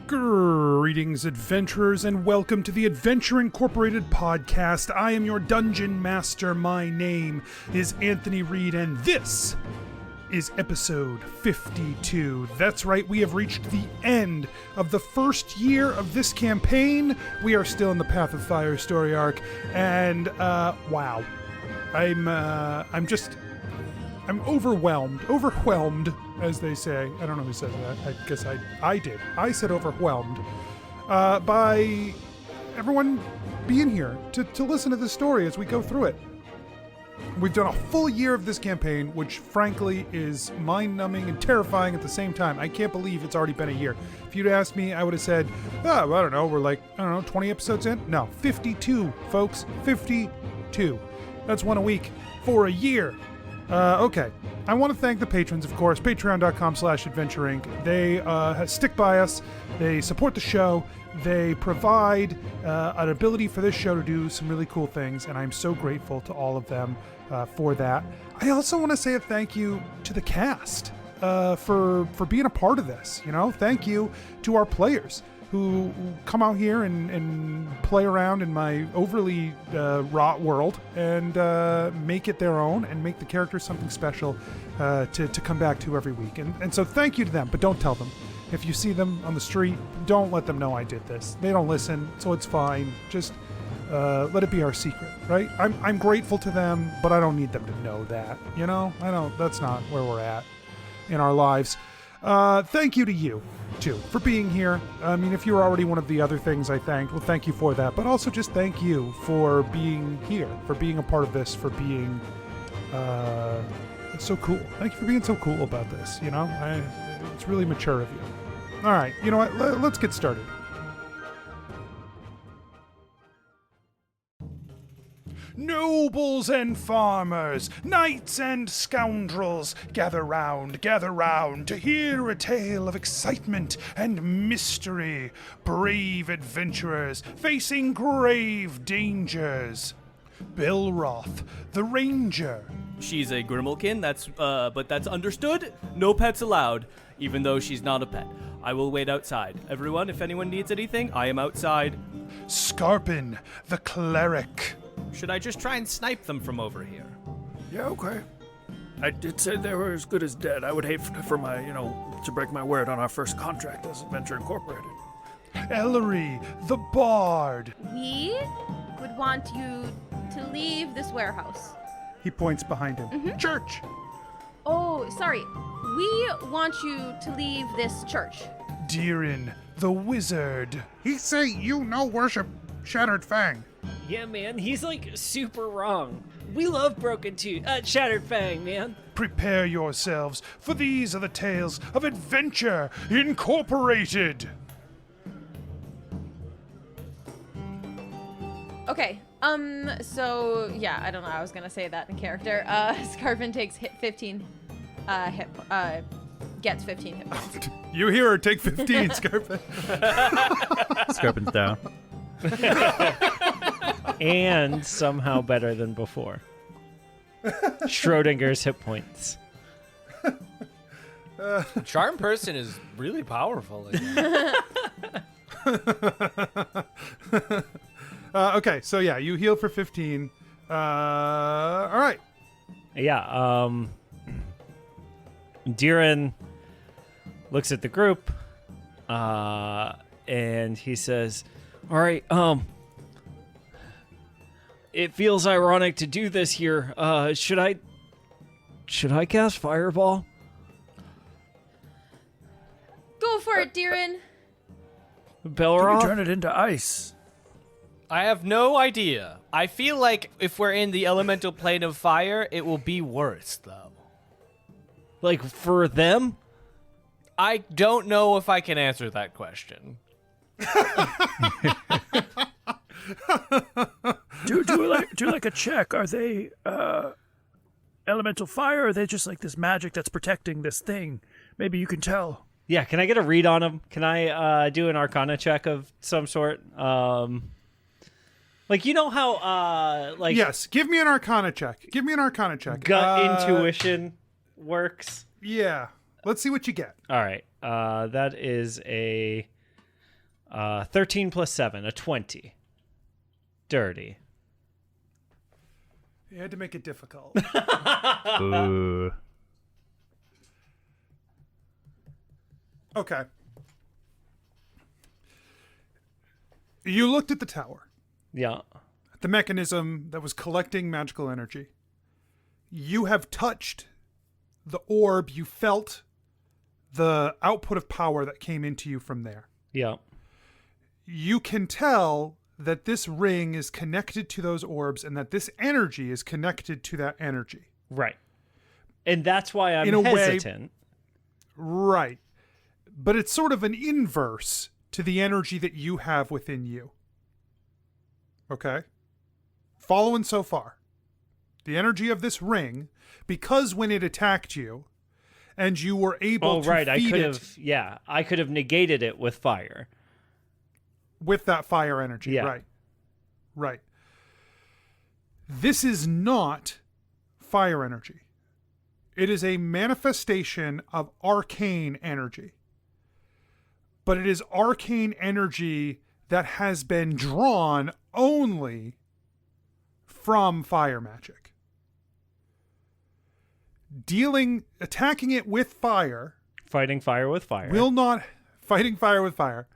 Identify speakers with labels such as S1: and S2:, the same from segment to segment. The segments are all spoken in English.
S1: Greetings, adventurers, and welcome to the Adventure Incorporated podcast. I am your dungeon master. My name is Anthony Reed, and this is episode 52. That's right, we have reached the end of the first year of this campaign. We are still in the Path of Fire story arc, and wow, I'm overwhelmed, as they say. I don't know who said that. I guess I did. I said overwhelmed by everyone being here to listen to this story as we go through it. We've done a full year of this campaign, which frankly is mind-numbing and terrifying at the same time. I can't believe it's already been a year. If you'd asked me, I would have said, oh, I don't know, we're like, 20 episodes in? No, 52, folks. 52. That's one a week for a year. Okay. I want to thank the patrons, of course, patreon.com/adventureinc. They stick by us. They support the show. They provide an ability for this show to do some really cool things, and I'm so grateful to all of them for that. I also want to say a thank you to the cast for being a part of this. Thank you to our players who come out here and play around in my overly wrought world and make it their own and make the characters something special to come back to every week. And so thank you to them, but don't tell them. If you see them on the street, don't let them know I did this. They don't listen, so it's fine. Just let it be our secret, right? I'm grateful to them, but I don't need them to know that. That's not where we're at in our lives. Thank you to you, too, for being here. I mean, if you're already one of the other things I thanked, well, thank you for that. But also just thank you for being here, for being a part of this, for being so cool. Thank you for being so cool about this, it's really mature of you. All right, you know what? Let's get started. Nobles and farmers, knights and scoundrels, gather round to hear a tale of excitement and mystery. Brave adventurers facing grave dangers. Belroth, the ranger.
S2: She's a Grimalkin, but that's understood. No pets allowed, even though she's not a pet. I will wait outside. Everyone, if anyone needs anything, I am outside.
S1: Skarpin, the cleric.
S2: Should I just try and snipe them from over here?
S3: Yeah, okay. I did say they were as good as dead. I would hate for my, to break my word on our first contract as Adventure Incorporated.
S1: Ellori, the bard.
S4: We would want you to leave this warehouse.
S1: He points behind him.
S4: Mm-hmm.
S1: Church.
S4: Oh, sorry. We want you to leave this church.
S1: ReedDeeran, the wizard.
S5: He say you no worship Shattered Fang.
S6: Yeah, man, he's super wrong. We love Broken Tooth, Shattered Fang, man.
S1: Prepare yourselves, for these are the tales of Adventure Incorporated.
S4: Okay, so, yeah, I don't know, I was gonna say that in character. Skarpin takes 15 gets 15 hit points.
S1: You hear her take 15, Skarpin.
S7: Skarpin's down.
S6: And somehow better than before. Schrodinger's hit points.
S8: Charm person is really powerful.
S1: Okay, so yeah, you heal for 15. All right.
S6: Yeah, Deeran looks at the group, and he says, all right, it feels ironic to do this here. Should I cast Fireball?
S4: Go for it, Deeran.
S6: Belroth?
S3: You can turn it into ice.
S8: I have no idea. I feel like if we're in the elemental plane of fire, it will be worse, though.
S6: Like, for them?
S8: I don't know if I can answer that question.
S3: do like a check. Are they elemental fire, or are they just like this magic that's protecting this thing? Maybe you can tell.
S6: Yeah, can I get a read on them? Can I do an Arcana check of some sort? Like, you know how,
S1: Yes, give me an Arcana check.
S6: Gut intuition works?
S1: Yeah. Let's see what you get.
S6: All right. That is a 13 plus 7, a 20. Dirty.
S1: You had to make it difficult.
S7: Ooh.
S1: Okay. You looked at the tower,
S6: Yeah.
S1: the mechanism that was collecting magical energy. You have touched the orb. You felt the output of power that came into you from there.
S6: Yeah.
S1: You can tell that this ring is connected to those orbs and that this energy is connected to that energy.
S6: Right. And that's why I'm
S1: In a way-
S6: hesitant.
S1: Right. But it's sort of an inverse to the energy that you have within you. Okay? Following so far. The energy of this ring, because when it attacked you, and you were able to
S6: right. I
S1: feed
S6: could
S1: it
S6: have, I could have negated it with fire.
S1: with that fire energy.
S6: Yeah.
S1: Right. Right. This is not fire energy. It is a manifestation of arcane energy. But it is arcane energy that has been drawn only from fire magic. Attacking it with fire
S6: Fighting fire with fire.
S1: fighting fire with fire,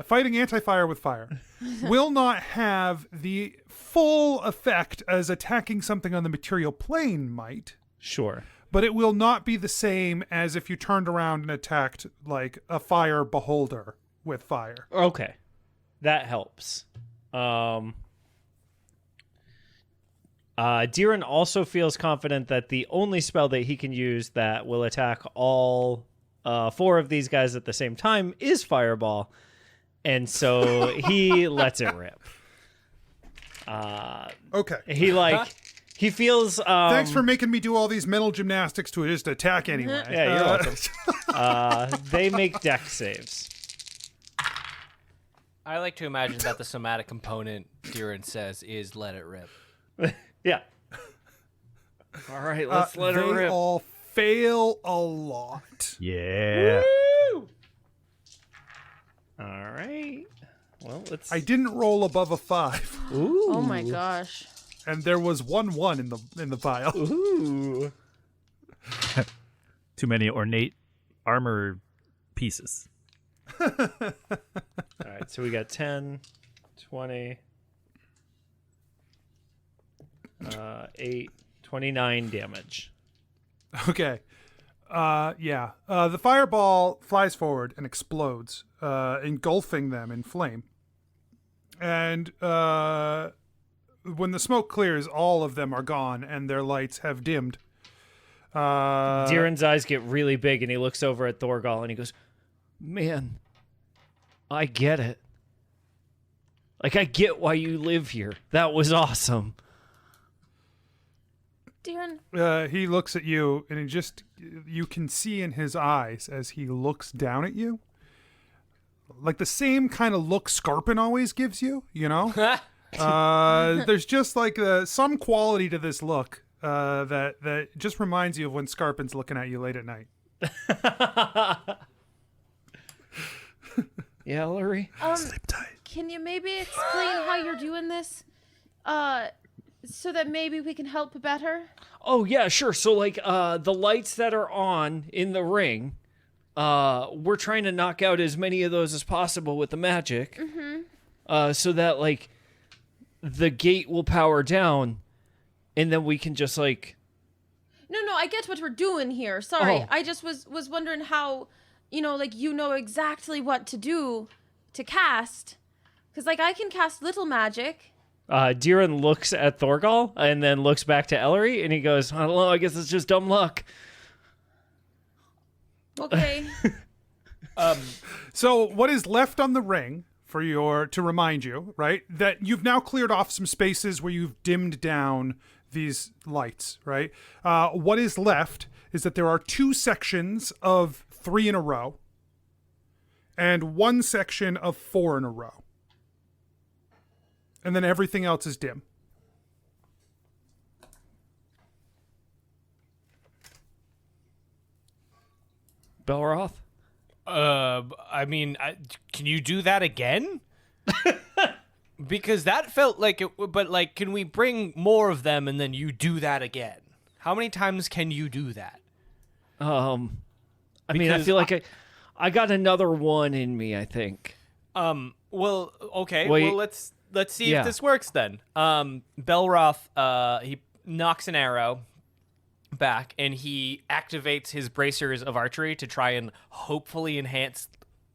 S1: fighting anti-fire with fire, will not have the full effect as attacking something on the material plane might.
S6: Sure.
S1: But it will not be the same as if you turned around and attacked like a fire beholder with fire.
S6: Okay. That helps. Deeran also feels confident that the only spell that he can use that will attack all 4 of these guys at the same time is Fireball. And so he lets it rip.
S1: Okay.
S6: He feels...
S1: Thanks for making me do all these mental gymnastics to just attack anyway.
S6: Yeah, you're welcome. They make dex saves.
S8: I like to imagine that the somatic component Deeran says is let it rip.
S6: Yeah. All right, let's let it
S1: They
S6: rip.
S1: all fail a lot.
S7: Yeah.
S6: All right. Well, let's...
S1: I didn't roll above a 5,
S6: Ooh.
S4: Oh my gosh.
S1: and there was 1-1 in the pile.
S6: Ooh.
S7: Too many ornate armor pieces.
S6: All right, so we got 10, 20, 8, 29 damage.
S1: Okay. Yeah. The fireball flies forward and explodes, engulfing them in flame. And when the smoke clears, all of them are gone and their lights have dimmed.
S6: Deeran's eyes get really big and he looks over at Thorgal and he goes, "Man, I get it. Like, I get why you live here. That was awesome."
S4: Deeran,
S1: He looks at you and you can see in his eyes as he looks down at you, like the same kind of look Skarpin always gives you, you know? There's just like some quality to this look that just reminds you of when Skarpin's looking at you late at night.
S6: Yeah, Ellery?
S1: Sleep tight.
S4: can you maybe explain how you're doing this? So that maybe we can help better?
S6: Oh, yeah, sure. So, like, the lights that are on in the ring, we're trying to knock out as many of those as possible with the magic. Mm-hmm. So that, like, the gate will power down, and then we can just, like...
S4: No, I get what we're doing here. Sorry.
S6: Oh.
S4: I just was wondering how, like, you know exactly what to do to cast. Because, like, I can cast little magic.
S6: Deeran looks at Thorgal and then looks back to Ellery, and he goes, "I don't know, I guess it's just dumb luck."
S4: Okay.
S1: So what is left on the ring to remind you, right, that you've now cleared off some spaces where you've dimmed down these lights, right? What is left is that there are 2 sections of 3 in a row and 1 section of 4 in a row. And then everything else is dim.
S6: Belroth?
S8: I mean, can you do that again? Because that felt like it. But like, can we bring more of them and then you do that again? How many times can you do that?
S6: I mean, I
S8: Because
S6: feel like I got another one in me, I think.
S8: Well, okay.
S6: Well,
S8: Well, let's see
S6: yeah.
S8: if this works then. Belroth, he knocks an arrow back and he activates his bracers of archery to try and hopefully enhance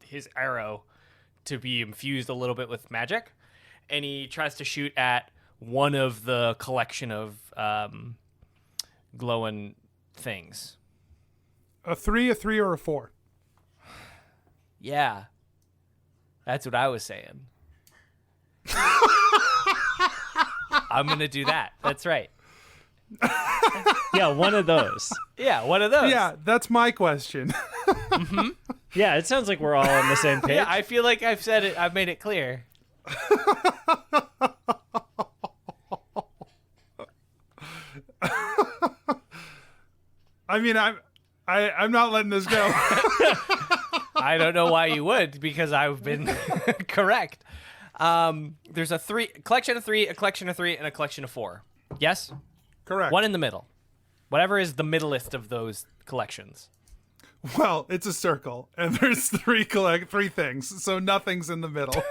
S8: his arrow to be infused a little bit with magic. And he tries to shoot at one of the collection of glowing things.
S1: A 3, or a 4?
S8: Yeah. That's what I was saying. I'm going to do that. That's right.
S6: Yeah, one of those.
S8: Yeah, one of those.
S1: Yeah, that's my question.
S6: Yeah, it sounds like we're all on the same page.
S8: Yeah, I feel like I've said it. I've made it clear.
S1: I mean, I'm not letting this go.
S8: I don't know why you would, because I've been correct. There's a collection of 3, a collection of 3, and a collection of 4. Yes?
S1: Correct.
S8: One in the middle. Whatever is the middleist of those collections.
S1: Well, it's a circle, and there's three things, so nothing's in the middle.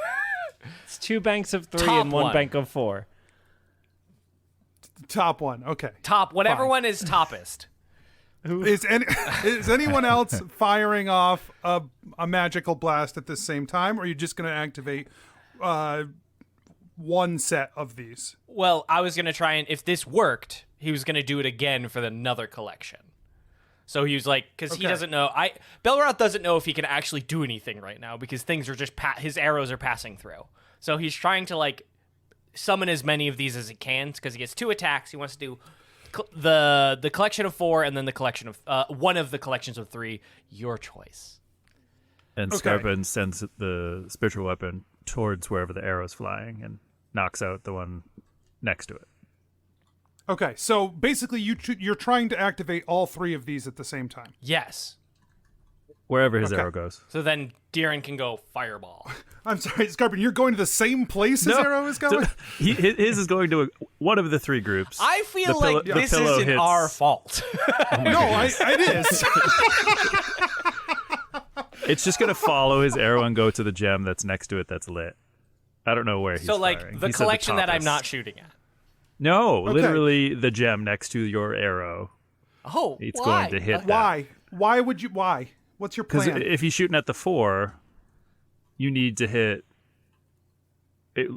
S6: It's 2 banks of 3
S8: Top
S6: and 1
S8: one.
S6: bank of 4.
S1: Top one, okay.
S8: Whatever
S1: Fine.
S8: one is toppest.
S1: Is anyone else firing off a magical blast at the same time, or are you just going to activate one set of these?
S8: Well, I was going to try and, if this worked, he was going to do it again for another collection. So he was like, because he doesn't know, Belroth doesn't know if he can actually do anything right now because things are just, his arrows are passing through. So he's trying to like summon as many of these as he can because he gets 2 attacks. He wants to do the collection of 4 and then the collection of, one of the collections of 3, your choice.
S7: And
S1: Okay.
S7: Skarpin sends the spiritual weapon towards wherever the arrow's flying and knocks out the one next to it.
S1: Okay, so basically you're trying to activate all 3 of these at the same time.
S8: Yes.
S7: Wherever his
S1: Okay.
S7: arrow goes.
S8: So then Deeran can go fireball.
S1: I'm sorry, Skarpin, you're going to the same place his arrow is going?
S7: His is going to one of the 3 groups.
S8: I feel
S7: The
S8: like
S7: pillow- the
S8: this
S7: pillow
S8: isn't
S7: hits-
S8: our fault.
S1: No, it is.
S7: It's just going to follow his arrow and go to the gem that's next to it that's lit. I don't know where he's
S8: So like
S7: firing.
S8: the
S7: He said
S8: collection that I'm
S7: toppest.
S8: not shooting at.
S7: No,
S1: Okay.
S7: literally the gem next to your arrow.
S8: Oh,
S7: It's
S8: why?
S7: going to hit that.
S1: Why? Why would you? Why? What's your
S7: Because
S1: plan?
S7: if you're shooting at the 4, you need to hit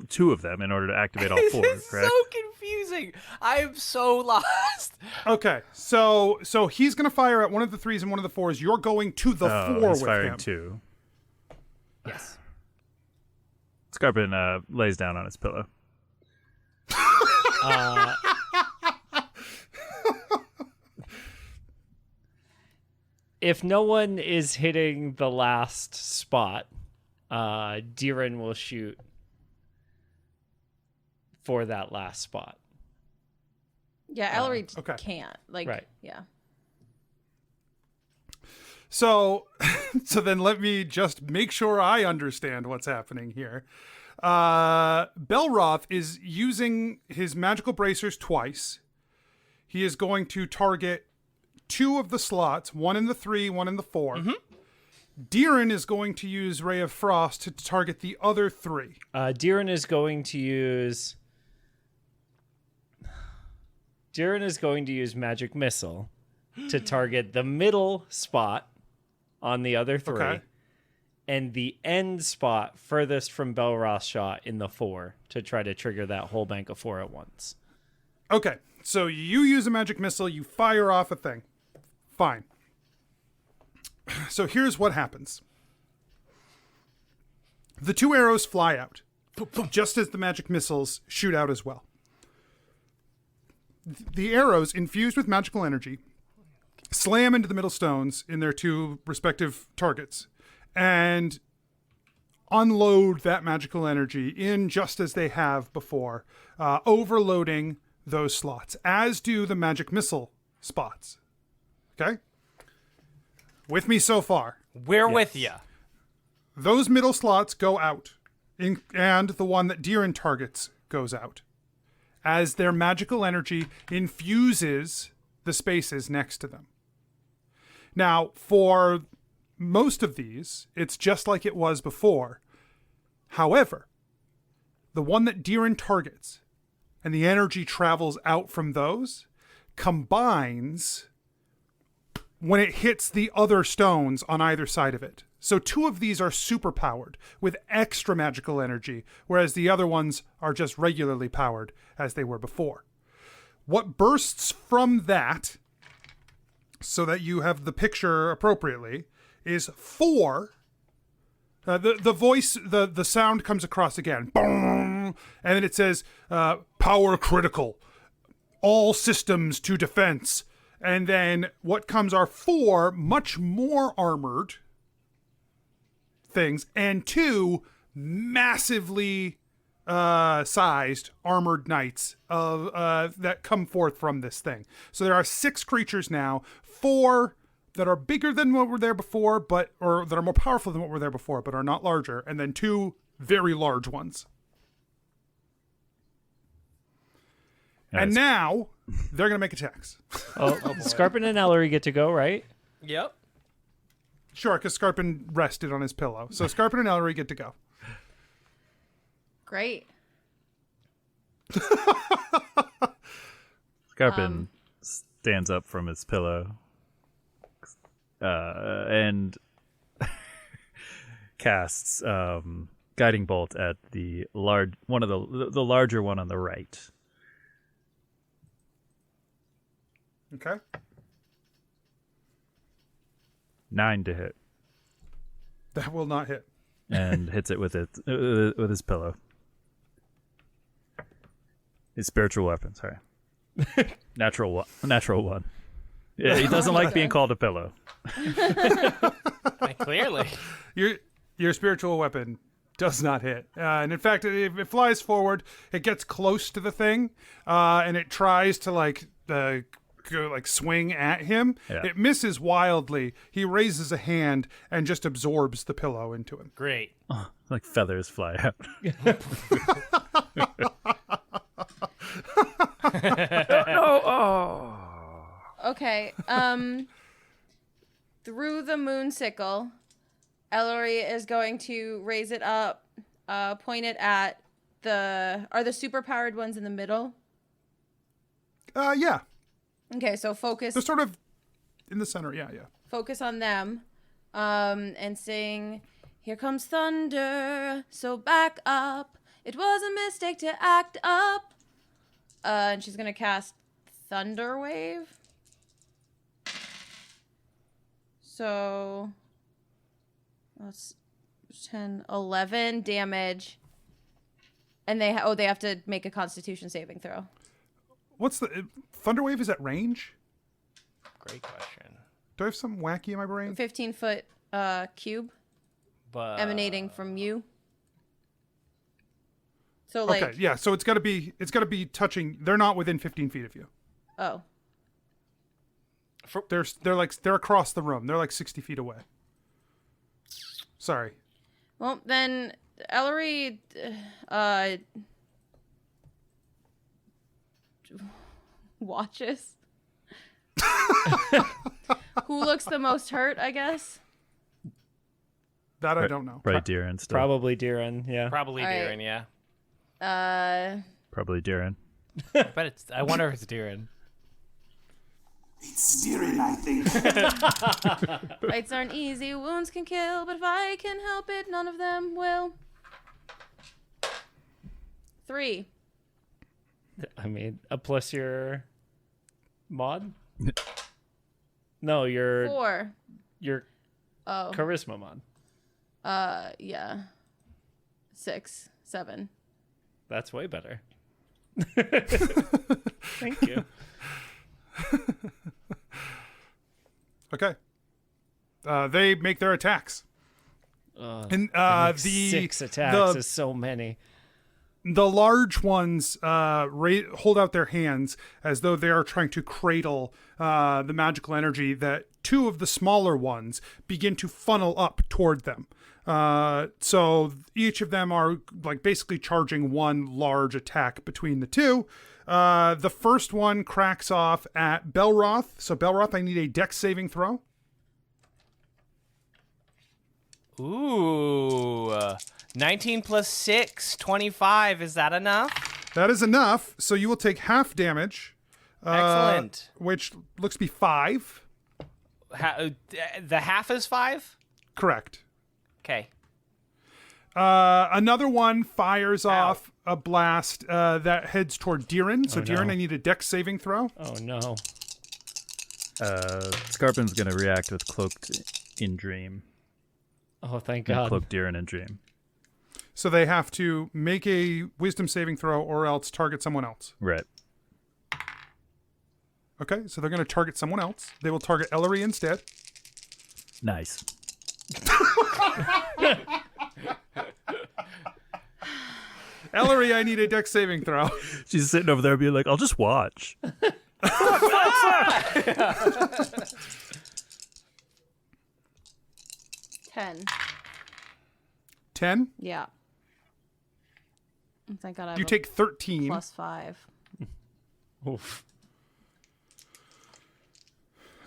S7: 2 of them in order to activate all 4,
S8: This is
S7: correct?
S8: so confusing. I am so lost.
S1: Okay, so he's going to fire at one of the 3s and one of the 4s. You're going to the 4
S7: he's
S1: with
S7: firing
S1: him.
S7: 2.
S8: Yes.
S7: Skarpin lays down on his pillow.
S6: If no one is hitting the last spot, Deeran will shoot for that last spot.
S4: Yeah, Ellery
S1: okay.
S4: can't. Like,
S6: Right.
S4: yeah.
S1: So then let me just make sure I understand what's happening here. Belroth is using his magical bracers twice. He is going to target 2 of the slots, one in the 3, one in the 4. Deeran is going to use Ray of Frost to target the other 3.
S6: Deeran is going to use Magic Missile to target the middle spot on the other 3
S1: Okay.
S6: and the end spot furthest from Belroth's shot in the 4 to try to trigger that whole bank of 4 at once.
S1: Okay, so you use a magic missile, you fire off a thing. Fine. So here's what happens. The 2 arrows fly out, just as the magic missiles shoot out as well. The arrows, infused with magical energy, slam into the middle stones in their 2 respective targets, and unload that magical energy in just as they have before, overloading those slots, as do the magic missile spots. Okay? With me so far?
S8: We're with you.
S1: Those middle slots go out, and the one that DeeRan targets goes out, as their magical energy infuses the spaces next to them. Now, for most of these, it's just like it was before. However, the one that DeeRan targets and the energy travels out from those combines when it hits the other stones on either side of it. So 2 of these are super powered with extra magical energy, whereas the other ones are just regularly powered as they were before. What bursts from that, so that you have the picture appropriately, is 4. The voice, the sound comes across again. Boom! And then it says, power critical. All systems to defense. And then what comes are 4 much more armored things and 2 massively sized armored knights that come forth from this thing. So there are 6 creatures now, 4 that are bigger than what were there before, or that are more powerful than what were there before, but are not larger, and then 2 very large ones. And now they're going to make attacks.
S6: Skarpin and Ellery get to go, right?
S8: Yep.
S1: Sure, because Skarpin rested on his pillow. So Skarpin and Ellery get to go.
S4: Great.
S7: Skarpin stands up from his pillow and casts guiding bolt at the larger one on the right.
S1: Okay.
S7: 9 to hit,
S1: That will not hit.
S7: and hits it with his pillow. His spiritual weapon. Sorry, natural one. Yeah, he doesn't like being called a pillow.
S8: Clearly.
S1: Your spiritual weapon does not hit. And in fact, it flies forward. It gets close to the thing, and it tries to go, swing at him.
S7: Yeah.
S1: It misses wildly. He raises a hand and just absorbs the pillow into him.
S8: Great.
S7: Like feathers fly out.
S4: Okay. Through the moonsicle, Ellori is going to raise it up, point it at are the superpowered ones in the middle?
S1: Yeah.
S4: Okay, so focus.
S1: They're sort of in the center. Yeah.
S4: Focus on them, and sing, "Here comes thunder, so back up. It was a mistake to act up." And she's gonna cast Thunder Wave. So that's 10, 11 damage. And they have to make a Constitution saving throw.
S1: What's the Thunderwave? Is at range?
S8: Great question.
S1: Do I have something wacky in my brain?
S4: 15-foot cube
S8: But
S4: emanating from you. So
S1: Okay, yeah. So it's got to be touching. They're not within 15 feet of you.
S4: Oh.
S1: They're across the room. They're like 60 feet away. Sorry.
S4: Well, then Ellery watches. Who looks the most hurt, I guess?
S1: That I don't know.
S7: Right, DeeRan still.
S6: Probably DeeRan, yeah.
S8: probably
S4: All right.
S8: DeeRan, yeah.
S7: Probably DeeRan.
S8: But I wonder if it's DeeRan.
S9: It's steering, I think.
S4: Fights aren't easy, wounds can kill, but if I can help it, none of them will. 3.
S6: I mean, plus your mod? No, your
S4: 4. Oh.
S6: charisma mod.
S4: Yeah. 6, 7.
S6: That's way better. Thank you.
S1: Okay. They make their attacks. And
S6: Like 6 attacks is so many.
S1: The large ones hold out their hands as though they are trying to cradle the magical energy that two of the smaller ones begin to funnel up toward them. So each of them are like basically charging one large attack between the two. The first one cracks off at Belroth. So Belroth, I need a dex saving throw.
S8: Ooh. 19 plus 6, 25. Is that enough?
S1: That is enough. So you will take half damage.
S8: Excellent.
S1: Which looks to be 5.
S8: The half is 5?
S1: Correct.
S8: Okay.
S1: Another one fires off a blast that heads toward Deeran. So Deeran, I need a dex saving throw.
S6: Oh, no.
S7: Skarpin's going to react with Cloaked in Dream.
S6: Oh, thank
S7: And
S6: God.
S7: Cloak Deeran in Dream.
S1: So they have to make a wisdom saving throw or else target someone else.
S7: Right.
S1: Okay, so they're going to target someone else. They will target Ellery instead.
S7: Nice.
S1: Ellery, I need a dex saving throw.
S7: She's sitting over there being like, I'll just watch.
S4: 10.
S1: 10?
S4: Yeah. Thank God I have
S1: You
S4: a
S1: take 13.
S4: plus 5.
S6: Oof.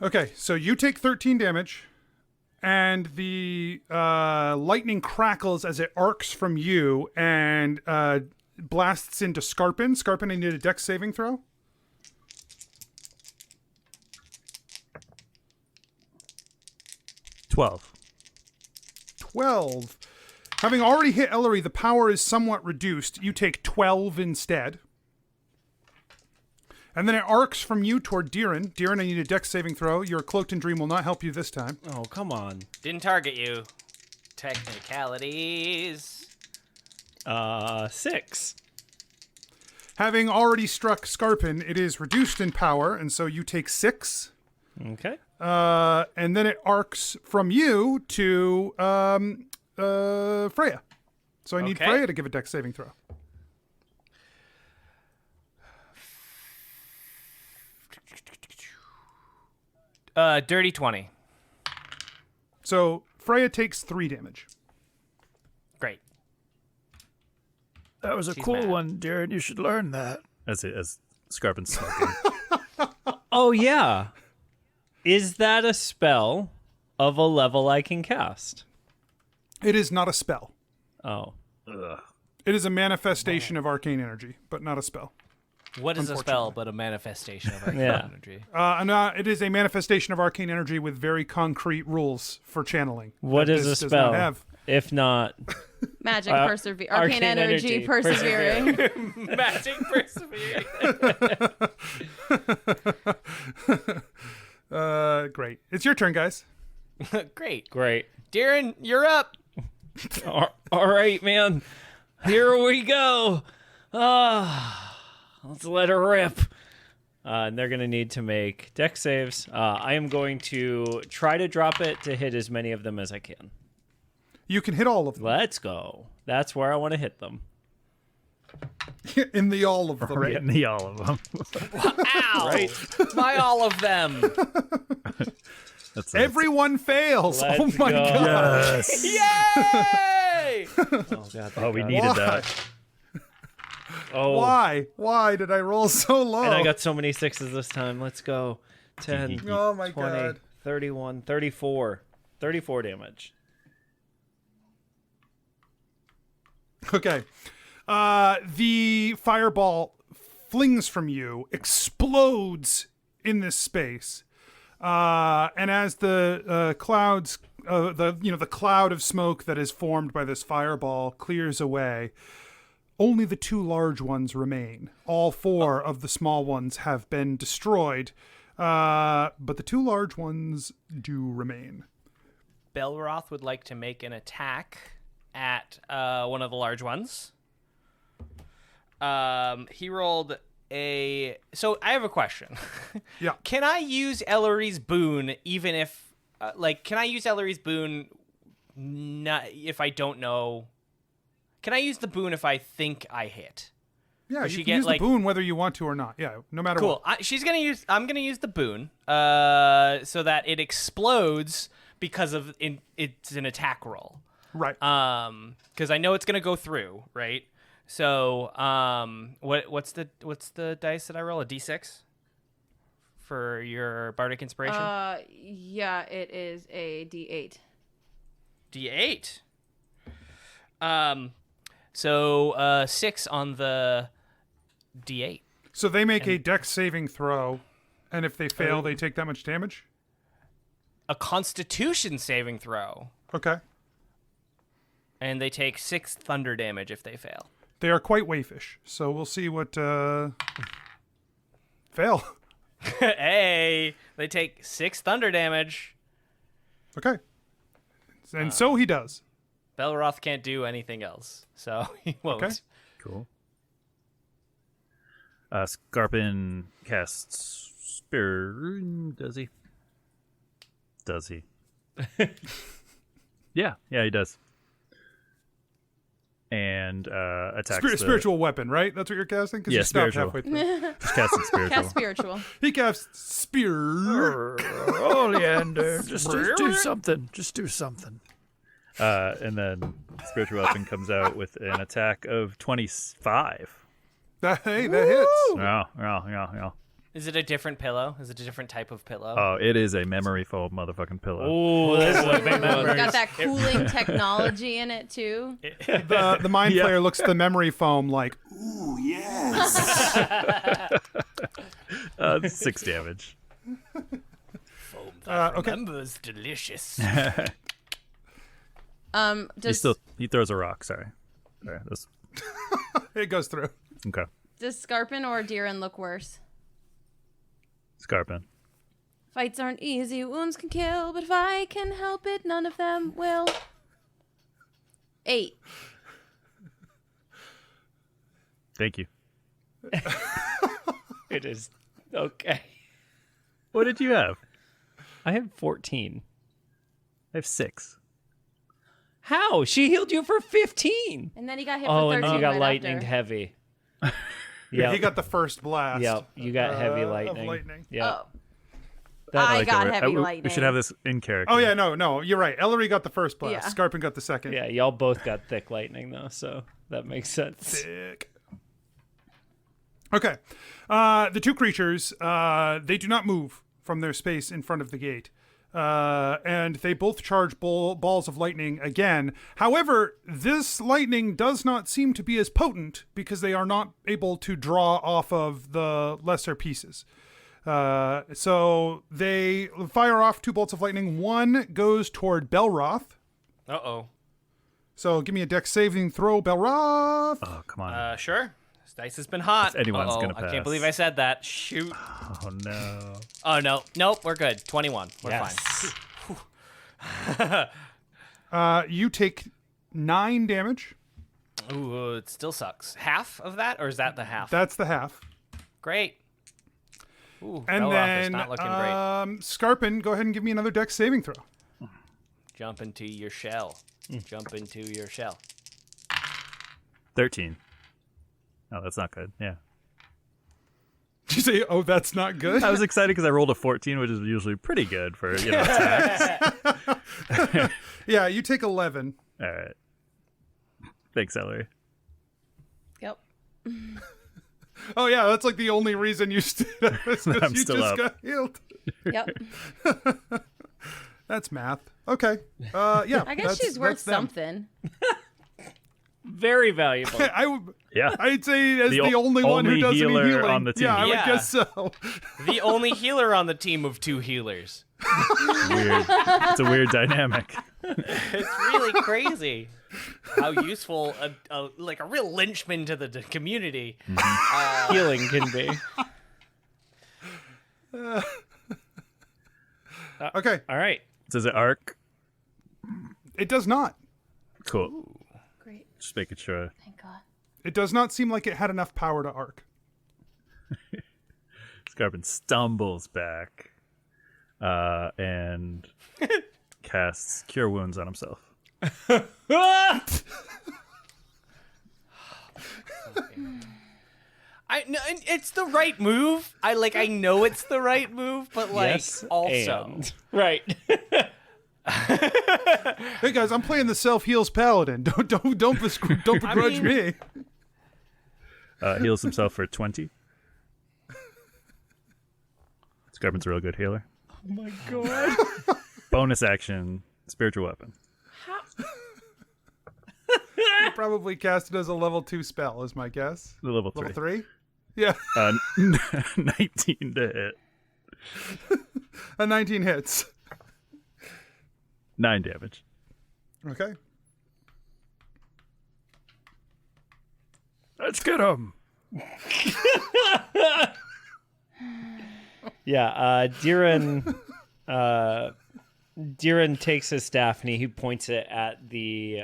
S1: Okay, so you take 13 damage, and the lightning crackles as it arcs from you and blasts into Skarpin. Skarpin, I need a dex saving throw.
S7: $12.
S1: 12. Having already hit Ellery, the power is somewhat reduced. You take 12 instead. And then it arcs from you toward Deeran. Deeran, I need a dex saving throw. Your Cloaked in Dream will not help you this time.
S6: Oh, come on.
S8: Didn't target you. Technicalities.
S6: 6.
S1: Having already struck Skarpin, it is reduced in power, and so you take 6.
S6: Okay.
S1: And then it arcs from you to Freya. So I need
S8: Okay.
S1: Freya to give a dex saving throw.
S8: Dirty 20.
S1: So Freya takes 3 damage.
S8: Great.
S3: That was a
S8: She's
S3: cool
S8: mad.
S3: one, Darren. You should learn that.
S7: As Skarpin's smoking.
S6: Oh, yeah. Is that a spell of a level I can cast?
S1: It is not a spell.
S6: Oh.
S1: It is a manifestation of arcane energy, but not a spell.
S8: What is a spell but a manifestation of our
S6: Yeah.
S8: energy?
S1: It is a manifestation of arcane energy with very concrete rules for channeling.
S6: What
S1: that
S6: is a
S1: this does not
S6: spell?
S1: have.
S6: If not,
S4: Magic persevere.
S6: arcane
S4: Arcane energy
S6: energy,
S4: persevering.
S8: Magic persevering.
S1: Great. It's your turn, guys.
S8: Great.
S6: great.
S8: Darren, you're up.
S6: All right, man. Here we go. Let's let her rip. And they're going to need to make dex saves. I am going to try to drop it to hit as many of them as I can.
S1: You can hit all of them.
S6: Let's go. That's where I want to hit them.
S1: In the all of them.
S7: Right in the all of them.
S8: Ow! Right. My all of them.
S7: That's
S1: Everyone fails.
S6: Let's
S1: Oh my
S6: go.
S1: god.
S7: Yes.
S8: Yay!
S6: Oh, God.
S7: Oh, we
S6: God.
S7: needed that.
S6: Oh.
S1: Why? Why did I roll so low?
S6: And I got so many 6s this time. Let's go. 10,
S1: Oh my
S6: 20,
S1: god.
S6: 31, 34. 34 damage.
S1: Okay. The fireball flings from you, explodes in this space. And as the clouds, the cloud of smoke that is formed by this fireball clears away, only the 2 large ones remain. All 4 of the small ones have been destroyed, but the 2 large ones do remain.
S8: Belroth would like to make an attack at one of the large ones. He rolled a... So I have a question.
S1: Yeah.
S8: Can I use Ellori's boon even if... can I use Ellori's boon if I don't know... Can I use the boon if I think I hit?
S1: Yeah,
S8: Does
S1: you
S8: she
S1: can
S8: get,
S1: use
S8: like-
S1: the boon whether you want to or not. Yeah, no matter
S8: Cool.
S1: what.
S8: I'm gonna use the boon, so that it explodes because of it's an attack roll.
S1: Right.
S8: Because I know it's gonna go through, right? So, what's the dice that I roll? A D6 for your bardic inspiration.
S4: Yeah, it is a D8.
S8: D8. So 6 on the D8.
S1: So they make a dex saving throw, and if they fail, they take that much damage?
S8: A Constitution saving throw,
S1: Okay.
S8: and they take 6 thunder damage if they fail.
S1: They are quite wayfish, so we'll see what... Fail.
S8: Hey, they take 6 thunder damage.
S1: Okay. And so he does.
S8: Belroth can't do anything else, so he won't.
S1: Okay.
S7: Cool. Skarpin casts Spear. Does he? Does he? yeah, he does. And attacks the...
S1: Spiritual weapon, right? That's what you're casting? Because
S7: Yeah,
S1: you stopped
S7: spiritual.
S1: halfway through.
S7: Just casting spiritual.
S4: Cast spiritual.
S1: He casts spear.
S3: Oleander, just do something. Just do something.
S7: And then spiritual weapon comes out with an attack of 25.
S1: Hey, that hits.
S7: Yeah.
S8: Is it a different pillow? Is it a different type of pillow?
S7: Oh, it is a memory foam motherfucking pillow.
S8: Oh, this is a big one.
S4: Got that cooling technology in it too.
S1: The mind player looks at the memory foam like,
S9: Ooh, yes.
S7: 6 damage.
S1: okay.
S8: Remember's delicious.
S7: He throws a rock. Sorry. This...
S1: It goes through.
S7: Okay.
S4: Does Skarpin or Deeran look worse?
S7: Skarpin.
S4: Fights aren't easy, wounds can kill, but if I can help it, none of them will. 8.
S7: Thank you.
S6: It is okay.
S7: What did you have?
S6: I have 14.
S7: I have 6.
S6: How? She healed you for 15.
S4: And then he got hit for
S6: Oh,
S4: 13
S6: and you got
S4: right
S6: lightning
S4: after.
S6: heavy.
S1: Yeah, he got the first blast.
S6: Yep, you got heavy
S1: of
S6: lightning.
S1: lightning.
S6: Yeah.
S4: Oh. I
S7: like
S4: got
S7: it.
S4: heavy
S7: We
S4: lightning.
S7: should have this in character.
S1: Oh, yeah, no, you're right. Ellery got the first blast.
S4: Yeah.
S1: Skarpin got the second.
S6: Yeah, y'all both got thick lightning though, so that makes sense.
S1: Sick. Okay. The two creatures, they do not move from their space in front of the gate. And they both charge balls of lightning again. However, this lightning does not seem to be as potent because they are not able to draw off of the lesser pieces. So they fire off 2 bolts of lightning. One goes toward Belroth.
S8: Uh-oh.
S1: So give me a dex saving throw, Belroth.
S7: Oh, come on.
S8: Sure. This dice has been hot.
S7: If anyone's
S8: Uh-oh,
S7: gonna
S8: I
S7: pass.
S8: can't believe I said that. Shoot.
S7: Oh, no.
S8: Oh, no. Nope, we're good. 21. We're
S6: Yes.
S8: fine.
S1: You take 9 damage.
S8: Ooh, it still sucks. Half of that, or is that the half?
S1: That's the half.
S8: Great. Ooh,
S1: And
S8: Belroth
S1: then,
S8: is not looking great.
S1: Skarpin, go ahead and give me another dex saving throw.
S8: Jump into your shell. Jump into your shell.
S7: 13. Oh, that's not good. Yeah.
S1: Did you say, oh, that's not good?
S7: I was excited because I rolled a 14, which is usually pretty good for, attacks.
S1: Yeah, you take 11.
S7: All right. Thanks, Ellery.
S4: Yep.
S1: Oh, yeah, that's like the only reason you stood up. Is 'cause
S7: I'm
S1: you
S7: still
S1: just
S7: up.
S1: got healed.
S4: Yep.
S1: That's math. Okay. Yeah.
S4: I guess she's worth something.
S6: Very valuable.
S7: Yeah.
S1: I'd say as
S7: The
S1: the only one who
S7: only
S1: does any
S7: healer
S1: healing.
S7: on the team.
S1: Yeah, I would
S8: Yeah.
S1: guess so.
S8: The only healer on the team of 2 healers.
S7: Weird. It's a weird dynamic.
S8: It's really crazy how useful a real linchpin to the community
S6: Healing can be.
S1: Okay.
S6: All right.
S7: Does it arc?
S1: It does not.
S7: Cool.
S4: Great.
S7: Just making sure.
S4: Thank God.
S1: It does not seem like it had enough power to arc.
S7: Skarpin stumbles back and casts Cure Wounds on himself.
S8: it's the right move. I know it's the right move, but
S6: Yes,
S8: also
S6: and- right.
S1: Hey guys, I'm playing the self-heals paladin. Don't begrudge me.
S7: Heals himself for 20. Skarpin's a real good healer.
S6: Oh my god.
S7: Bonus action, spiritual weapon.
S1: He probably cast it as a level 2 spell, is my guess.
S7: The level 3.
S1: Level 3? Yeah.
S7: 19 to hit.
S1: A 19 hits.
S7: 9 damage.
S1: Okay.
S3: Let's get him.
S6: Yeah, Deeran takes his staff and he points it at the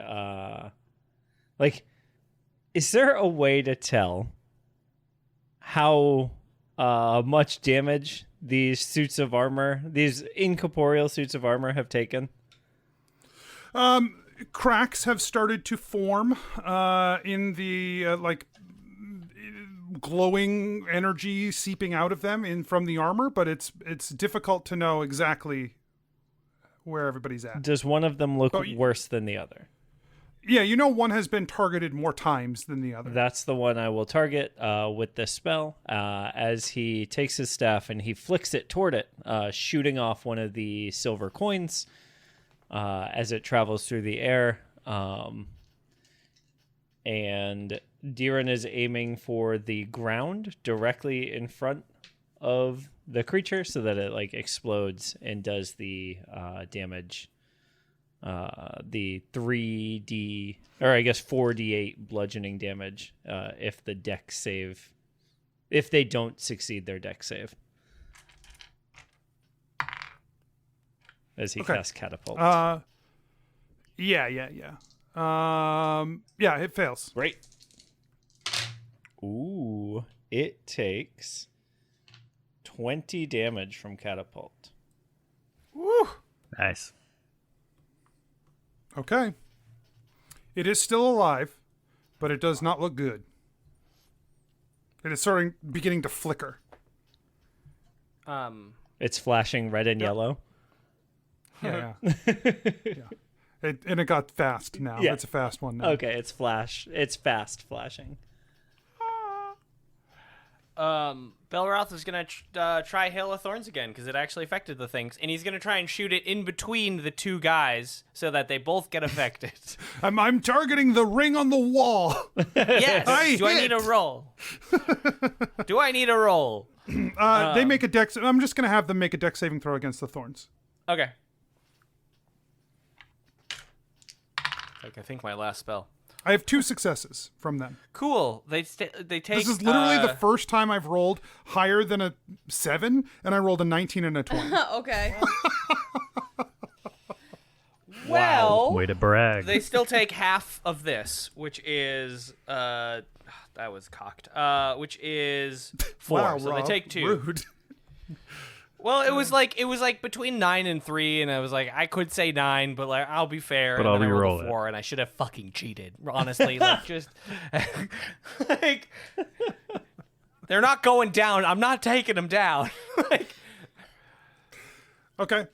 S6: is there a way to tell how much damage these suits of armor, these incorporeal suits of armor have taken?
S1: Cracks have started to form in the glowing energy seeping out of them from the armor, but it's difficult to know exactly where everybody's at.
S6: Does one of them look worse than the other?
S1: Yeah, one has been targeted more times than the other.
S6: That's the one I will target with this spell as he takes his staff and he flicks it toward it, shooting off one of the silver coins as it travels through the air. And Deeran is aiming for the ground directly in front of the creature so that it explodes and does the damage. The 3d, or I guess 4d8 bludgeoning damage if the dex save, if they don't succeed their dex save. As he casts catapult.
S1: Yeah, it fails.
S6: Great. Ooh, it takes 20 damage from catapult.
S1: Woo!
S7: Nice.
S1: Okay. It is still alive, but it does not look good. It is beginning to flicker.
S6: It's flashing red and yellow.
S1: Yeah. It got fast now.
S6: Yeah.
S1: It's a fast one now.
S6: Okay, it's fast flashing.
S8: Belroth is gonna try Hail of Thorns again because it actually affected the things, and he's gonna try and shoot it in between the two guys so that they both get affected.
S1: I'm targeting the ring on the wall.
S8: Yes.
S1: I
S8: Do I need a roll?
S1: They make a dex. I'm just gonna have them make a dex saving throw against the thorns.
S8: Okay. I think my last spell.
S1: I have 2 successes from them.
S8: Cool. They take.
S1: This is literally the first time I've rolled higher than a 7, and I rolled a 19 and a 20.
S4: Okay.
S8: Well,
S7: Way to brag.
S8: they still take half of this, which is that was cocked. Which is 4.
S1: Wow,
S8: so
S1: Rob,
S8: they take 2.
S1: Rude.
S8: Well, it was like between 9 and 3, and I was like, I could say 9, but I'll be fair.
S7: But
S8: and
S7: I'll
S8: then I rolled
S7: re-roll
S8: a
S7: it.
S8: 4, and I should have fucking cheated. Honestly, just they're not going down. I'm not taking them down.
S1: Okay.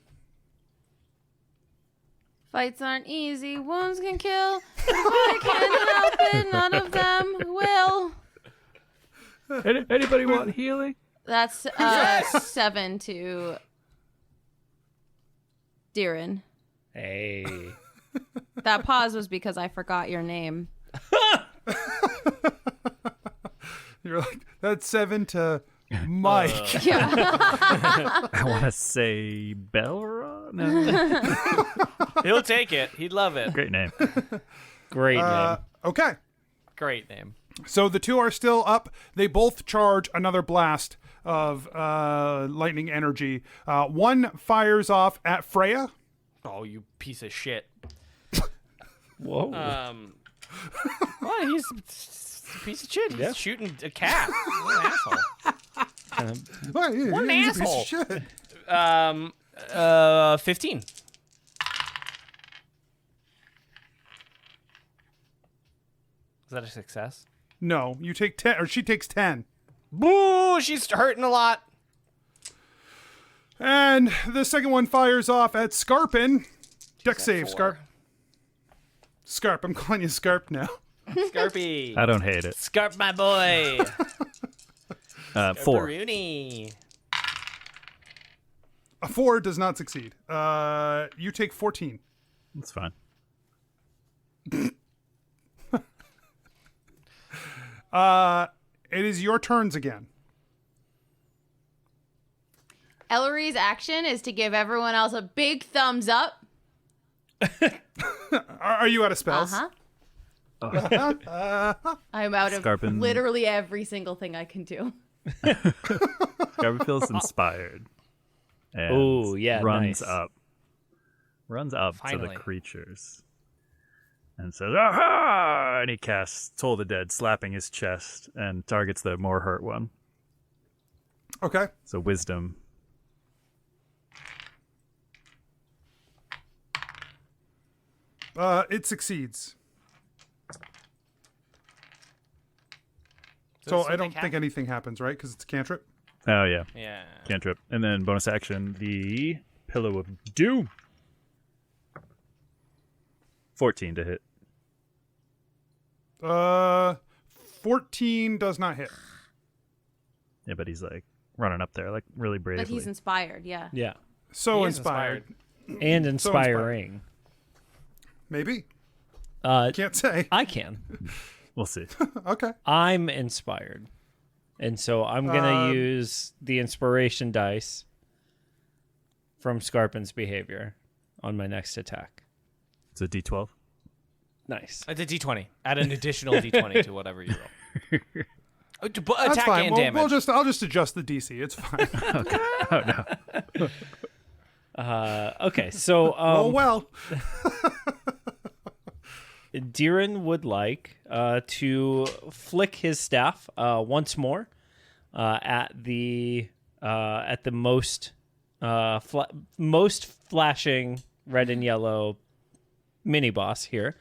S4: Fights aren't easy. Wounds can kill. I can't help it. None of them will.
S3: Anybody want healing?
S4: That's 7 to Deeran.
S6: Hey.
S4: That pause was because I forgot your name.
S1: You're like, that's 7 to Mike.
S4: Yeah.
S7: I want to say Belroth? No.
S8: He'll take it. He'd love it.
S7: Great name.
S6: Great name.
S1: Okay.
S8: Great name.
S1: So the 2 are still up. They both charge another blast of lightning energy. One fires off at Freya.
S8: Oh, you piece of shit.
S6: Whoa.
S8: Well, he's a piece of shit. He's shooting a cat. What an asshole.
S1: What
S8: an asshole. 15. Is that a success?
S1: No, you take 10, or she takes 10.
S8: Boo! She's hurting a lot.
S1: And the second one fires off at Skarpin. Deck save, Scarp. Scarp, I'm calling you Scarp now.
S8: Scarpy.
S7: I don't hate it.
S8: Scarp, my boy.
S7: 4.
S8: Rooney.
S1: A 4 does not succeed. You take 14.
S7: That's fine.
S1: It is your turns again.
S4: Ellori's action is to give everyone else a big thumbs up.
S1: Are you out of spells?
S4: I'm out of
S7: Skarpin.
S4: literally every single thing I can do.
S7: Skarpin feels inspired. And
S6: Ooh, yeah,
S7: runs
S6: nice.
S7: up. Runs up to
S8: Finally.
S7: the creatures. And says, "Aha!" And he casts Toll the Dead, slapping his chest, and targets the more hurt one.
S1: Okay.
S7: So wisdom.
S1: It succeeds.
S8: Does
S1: So
S8: it
S1: I don't
S8: make
S1: think anything happens, right? Because it's a cantrip.
S7: Oh, yeah.
S8: Yeah.
S7: Cantrip. And then bonus action, the Pillow of Doom. 14 to hit.
S1: 14 does not hit.
S7: Yeah, but he's like running up there, like really bravely.
S4: But he's inspired, yeah.
S6: Yeah.
S1: So
S8: He is
S1: inspired.
S6: And
S1: inspired.
S6: inspiring.
S1: Maybe.
S6: Uh,
S1: Can't say.
S6: I can.
S7: We'll see.
S1: Okay.
S6: I'm inspired. And so I'm going to use the inspiration dice from Skarpin's behavior on my next attack.
S7: It's a D12.
S6: Nice.
S8: It's a D20. Add an additional D20 to whatever you roll.
S1: That's
S8: Attack
S1: fine.
S8: and damage.
S1: I'll just adjust the DC. It's fine.
S6: Okay, so
S1: Oh well.
S6: Deeran would like to flick his staff once more at the most flashing red and yellow mini boss here,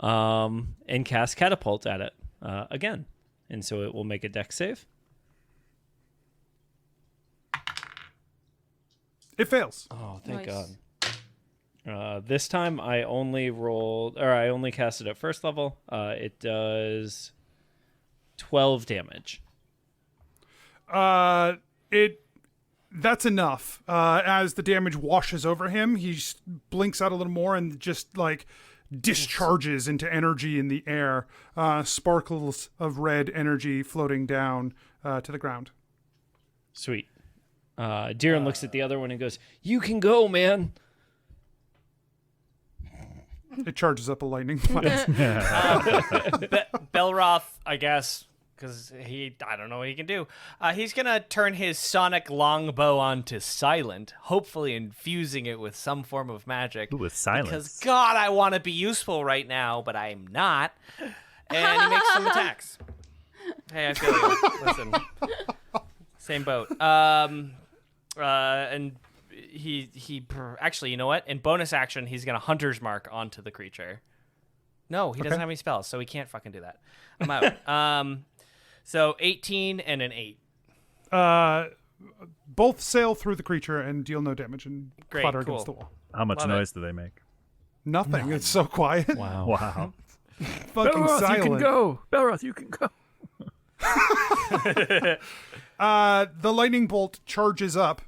S6: and cast catapult at it again, and so it will make a dex save.
S1: It fails.
S6: Oh, thank
S4: Nice.
S6: God. This time I only cast it at first level. It does 12 damage.
S1: That's enough. As the damage washes over him, he blinks out a little more and just like discharges into energy in the air. Sparkles of red energy floating down to the ground.
S6: Sweet. Deeran looks at the other one and goes, "You can go, man."
S1: It charges up a lightning blast.
S8: Belroth, I guess, because I don't know what he can do. He's going to turn his sonic longbow onto silent, hopefully infusing it with some form of magic.
S7: Ooh, with silence.
S8: Because, God, I want to be useful right now, but I'm not. And he makes some attacks. Hey, I feel you. Listen. Same boat. And he actually, you know what? In bonus action, he's going to Hunter's Mark onto the creature. No, he doesn't have any spells, so he can't fucking do that. I'm out. So 18 and an 8.
S1: Both sail through the creature and deal no damage and
S8: Great,
S1: clatter
S8: cool.
S1: against the wall.
S7: How much
S8: Love
S7: noise do they make?
S1: Nothing. It's so quiet.
S6: Wow.
S7: Wow.
S1: Fucking
S3: Belroth,
S1: silent.
S3: you can go. Belroth, you can go.
S1: The lightning bolt charges up.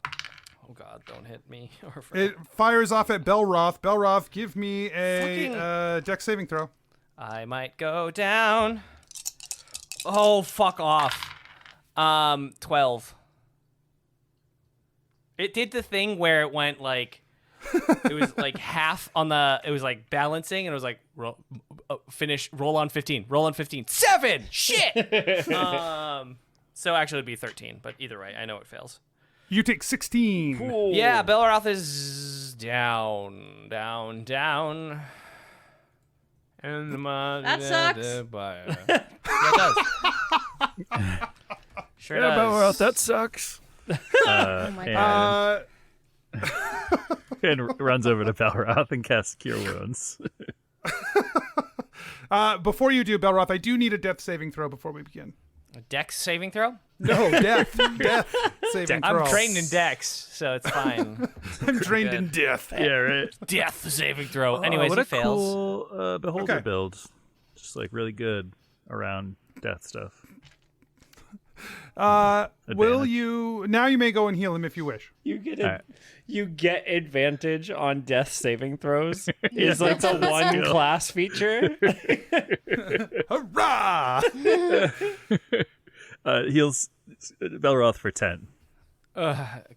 S8: Oh, God, don't hit me.
S1: It fires off at Belroth. Belroth, give me a dex saving throw.
S8: I might go down. Oh, fuck off. 12. It did the thing where it went like, it was like half on the, it was like balancing, and it was like, roll on 15, roll on 15. 7! Shit! So actually it'd be 13, but either way, I know it fails.
S1: You take 16.
S8: Yeah, Belroth is down. And
S4: That sucks.
S8: Yeah, it does. Sure
S3: Yeah,
S8: does.
S3: Belroth, that sucks.
S4: Oh my god.
S7: And runs over to Belroth and casts Cure Wounds.
S1: Before you do, Belroth, I do need a death saving throw before we begin.
S8: A dex saving throw?
S1: No, death saving throw.
S8: I'm trained in dex, so it's fine.
S1: I'm trained in death.
S7: Yeah, right.
S8: Death saving throw. Anyways,
S7: what
S8: he
S7: a
S8: fails.
S7: cool beholder
S1: Okay.
S7: build. Just like really good around death stuff.
S1: Will you... Now you may go and heal him if you wish.
S6: You get
S7: Alright.
S6: you get advantage on death saving throws. Is like the one class feature.
S1: Hurrah!
S7: Heals Belroth for 10.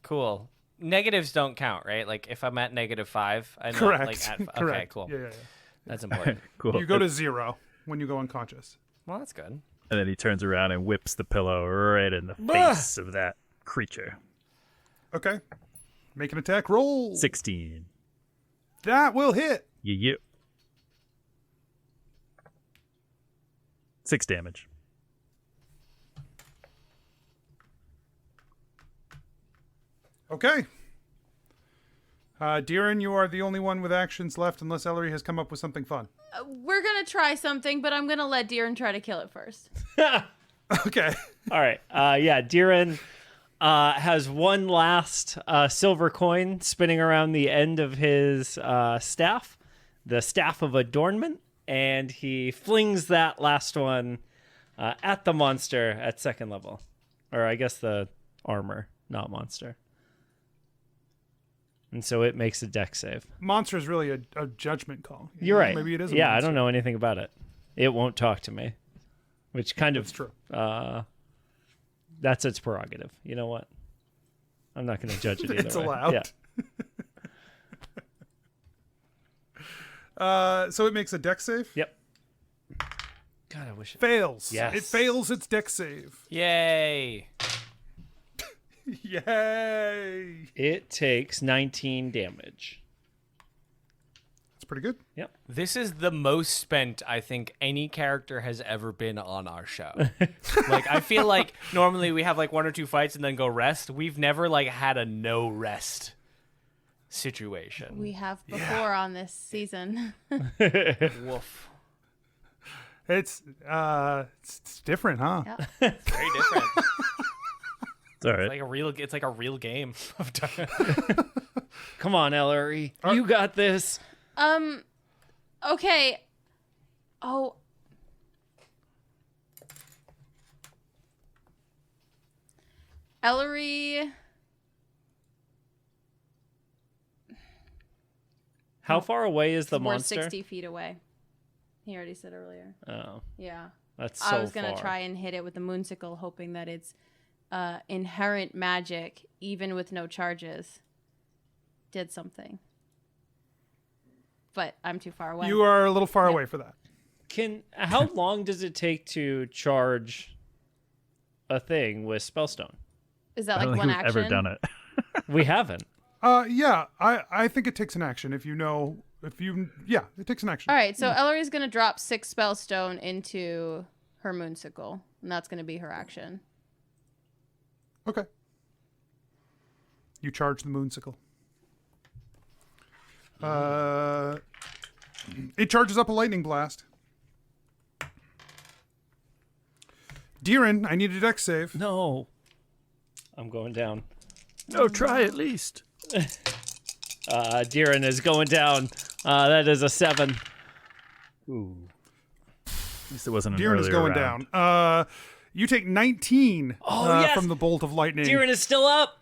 S8: Cool. Negatives don't count, right? Like if I'm at -5, I'm
S1: Correct.
S8: not like at. Okay,
S1: Correct.
S8: cool.
S1: Yeah.
S8: That's important.
S7: Cool.
S1: You go to 0 when you go unconscious.
S8: Well, that's good.
S7: And then he turns around and whips the pillow right in the face of that creature.
S1: Okay. Make an attack roll.
S7: 16.
S1: That will hit.
S7: Yeah. 6 damage.
S1: Okay. Deeran, you are the only one with actions left unless Ellery has come up with something fun.
S4: We're gonna try something, but I'm gonna let Deeran try to kill it first.
S1: Okay.
S6: All right. Yeah, Deeran has one last silver coin spinning around the end of his staff, the staff of adornment, and he flings that last one at the monster at 2nd level. Or I guess the armor, not monster. And so it makes a dex save.
S1: Monster is really a judgment call.
S6: You're right.
S1: Maybe it is a
S6: Yeah, I
S1: monster.
S6: don't know anything about it. It won't talk to me, which kind of
S1: That's true.
S6: That's its prerogative. You know what? I'm not going to judge it either
S1: It's
S6: way.
S1: allowed.
S6: Yeah.
S1: So it makes a dex save?
S6: Yep. God, I wish it...
S1: Fails.
S6: Yes.
S1: It fails its dex save.
S8: Yay!
S1: Yay!
S6: It takes 19 damage.
S1: That's pretty good.
S6: Yep.
S8: This is the most spent I think any character has ever been on our show. Like I feel like normally we have like 1 or 2 fights and then go rest. We've never like had a no rest situation.
S4: We have before on this season.
S8: Woof.
S1: It's different, huh?
S4: Yeah.
S8: Very different.
S7: It's all right.
S8: It's like a real game of time.
S6: Come on, Ellery. You got this.
S4: Okay. Oh. Ellery.
S6: How far away is the
S4: We're
S6: monster?
S4: 60 feet away. He already said earlier.
S6: Oh,
S4: Yeah.
S6: that's so
S4: I was going
S6: far.
S4: to try and hit it with the moonsicle, hoping that its inherent magic, even with no charges, did something. But I'm too far away.
S1: You are a little far away for that.
S6: How long does it take to charge a thing with Spellstone?
S4: Is that
S7: I don't
S4: like
S7: think
S4: one
S7: we've
S4: action?
S7: ever done it.
S6: We haven't.
S1: Yeah, I think it takes an action it takes an action.
S4: All right, so Ellery's going to drop 6 spellstone into her moonsicle, and that's going to be her action.
S1: Okay. You charge the moonsicle. It charges up a lightning blast. Deeran, I need a dex save.
S6: No. I'm going down.
S3: No, try at least.
S6: Deeran is going down. That is a 7.
S7: Ooh. At least it wasn't an
S1: Deeran is
S7: earlier
S1: going
S7: round.
S1: down. You take 19
S6: yes!
S1: from the bolt of lightning.
S6: Deeran is still up.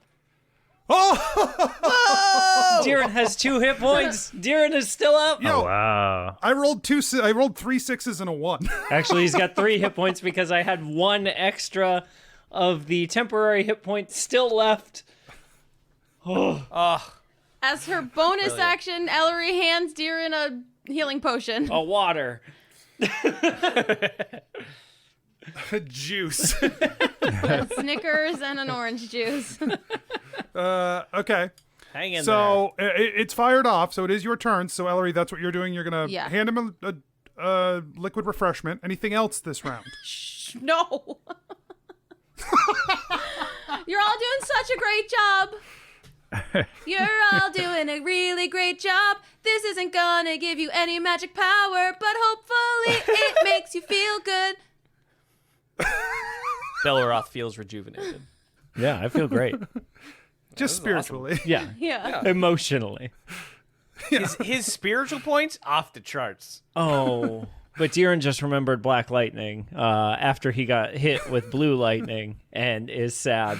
S1: Oh!
S6: Deeran has 2 hit points. Deeran is still up.
S1: Yo,
S7: Oh, wow.
S1: I rolled 3 6s and a 1.
S6: Actually, he's got 3 hit points because I had 1 extra of the temporary hit points still left.
S4: As her bonus action, Ellery hands Deeran a healing potion.
S6: A water.
S1: Juice.
S4: Snickers and an orange juice.
S1: Okay.
S8: Hang in
S1: So it's fired off, so it is your turn. So Ellery, that's what you're doing. You're gonna
S4: Yeah.
S1: hand him a liquid refreshment. Anything else this round?
S4: No. You're all doing such a great job. You're all doing a really great job. This isn't gonna give you any magic power, but hopefully it makes you feel good.
S8: Belroth feels rejuvenated.
S6: Yeah, I feel great.
S1: Just spiritually.
S6: Yeah.
S4: Yeah.
S6: Emotionally.
S8: His spiritual points off the charts.
S6: Oh. But Deeran just remembered Black Lightning after he got hit with Blue Lightning and is sad.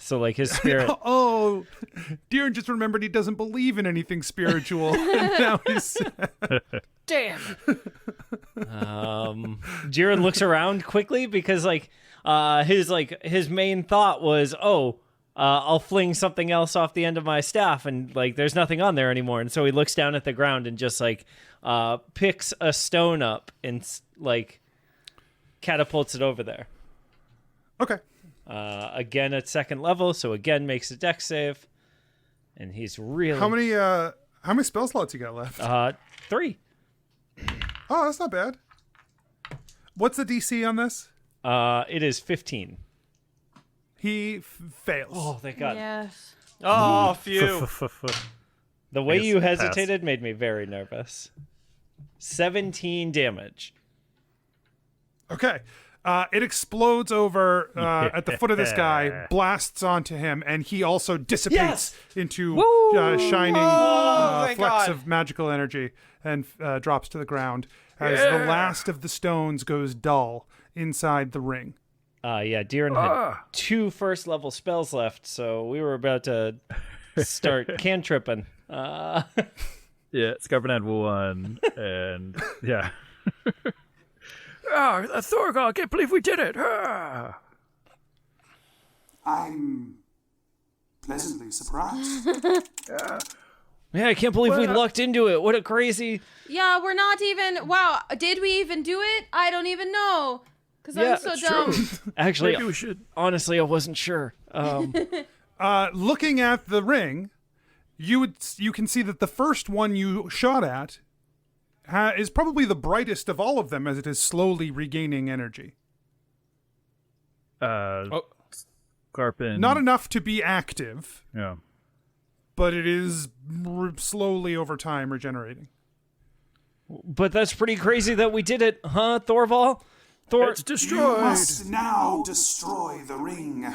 S6: So, like, his spirit...
S1: Oh, Deeran just remembered he doesn't believe in anything spiritual. And now he's...
S8: Damn.
S6: Deeran looks around quickly because, his main thought was, I'll fling something else off the end of my staff, and, like, there's nothing on there anymore. And so he looks down at the ground and just, like... picks a stone up and like catapults it over there.
S1: Okay.
S6: Again at second level, so again makes a dex save, and he's really
S1: How many spell slots you got left?
S6: 3.
S1: Oh, that's not bad. What's the DC on this?
S6: It is 15.
S1: He fails.
S6: Oh, thank God.
S4: Yes.
S8: Oh, phew.
S6: The way
S7: guess
S6: you
S7: pass.
S6: hesitated made me very nervous. 17 damage.
S1: Okay. It explodes over at the foot of this guy, blasts onto him, and he also dissipates into shining
S8: thank
S1: flecks
S8: God.
S1: of magical energy and drops to the ground as the last of the stones goes dull inside the ring.
S6: Deeran had 2 first level spells left, so we were about to start cantripping.
S7: Yeah, Skarpin had 1, and yeah.
S3: Thorgal, I can't believe we did it. Ah.
S9: I'm pleasantly surprised.
S6: Yeah, I can't believe we lucked into it. What a crazy...
S4: Yeah, we're not even... Wow, did we even do it? I don't even know. Because I'm so dumb.
S6: Actually,
S3: Maybe we should.
S6: honestly, I wasn't sure.
S1: Looking at the ring, you can see that the first one you shot at is probably the brightest of all of them as it is slowly regaining energy.
S7: Skarpin.
S1: Not enough to be active,
S7: Yeah.
S1: but it is slowly over time regenerating.
S6: But that's pretty crazy that we did it, huh, Thorval?
S3: It's
S9: You
S3: destroyed.
S9: must now destroy the ring.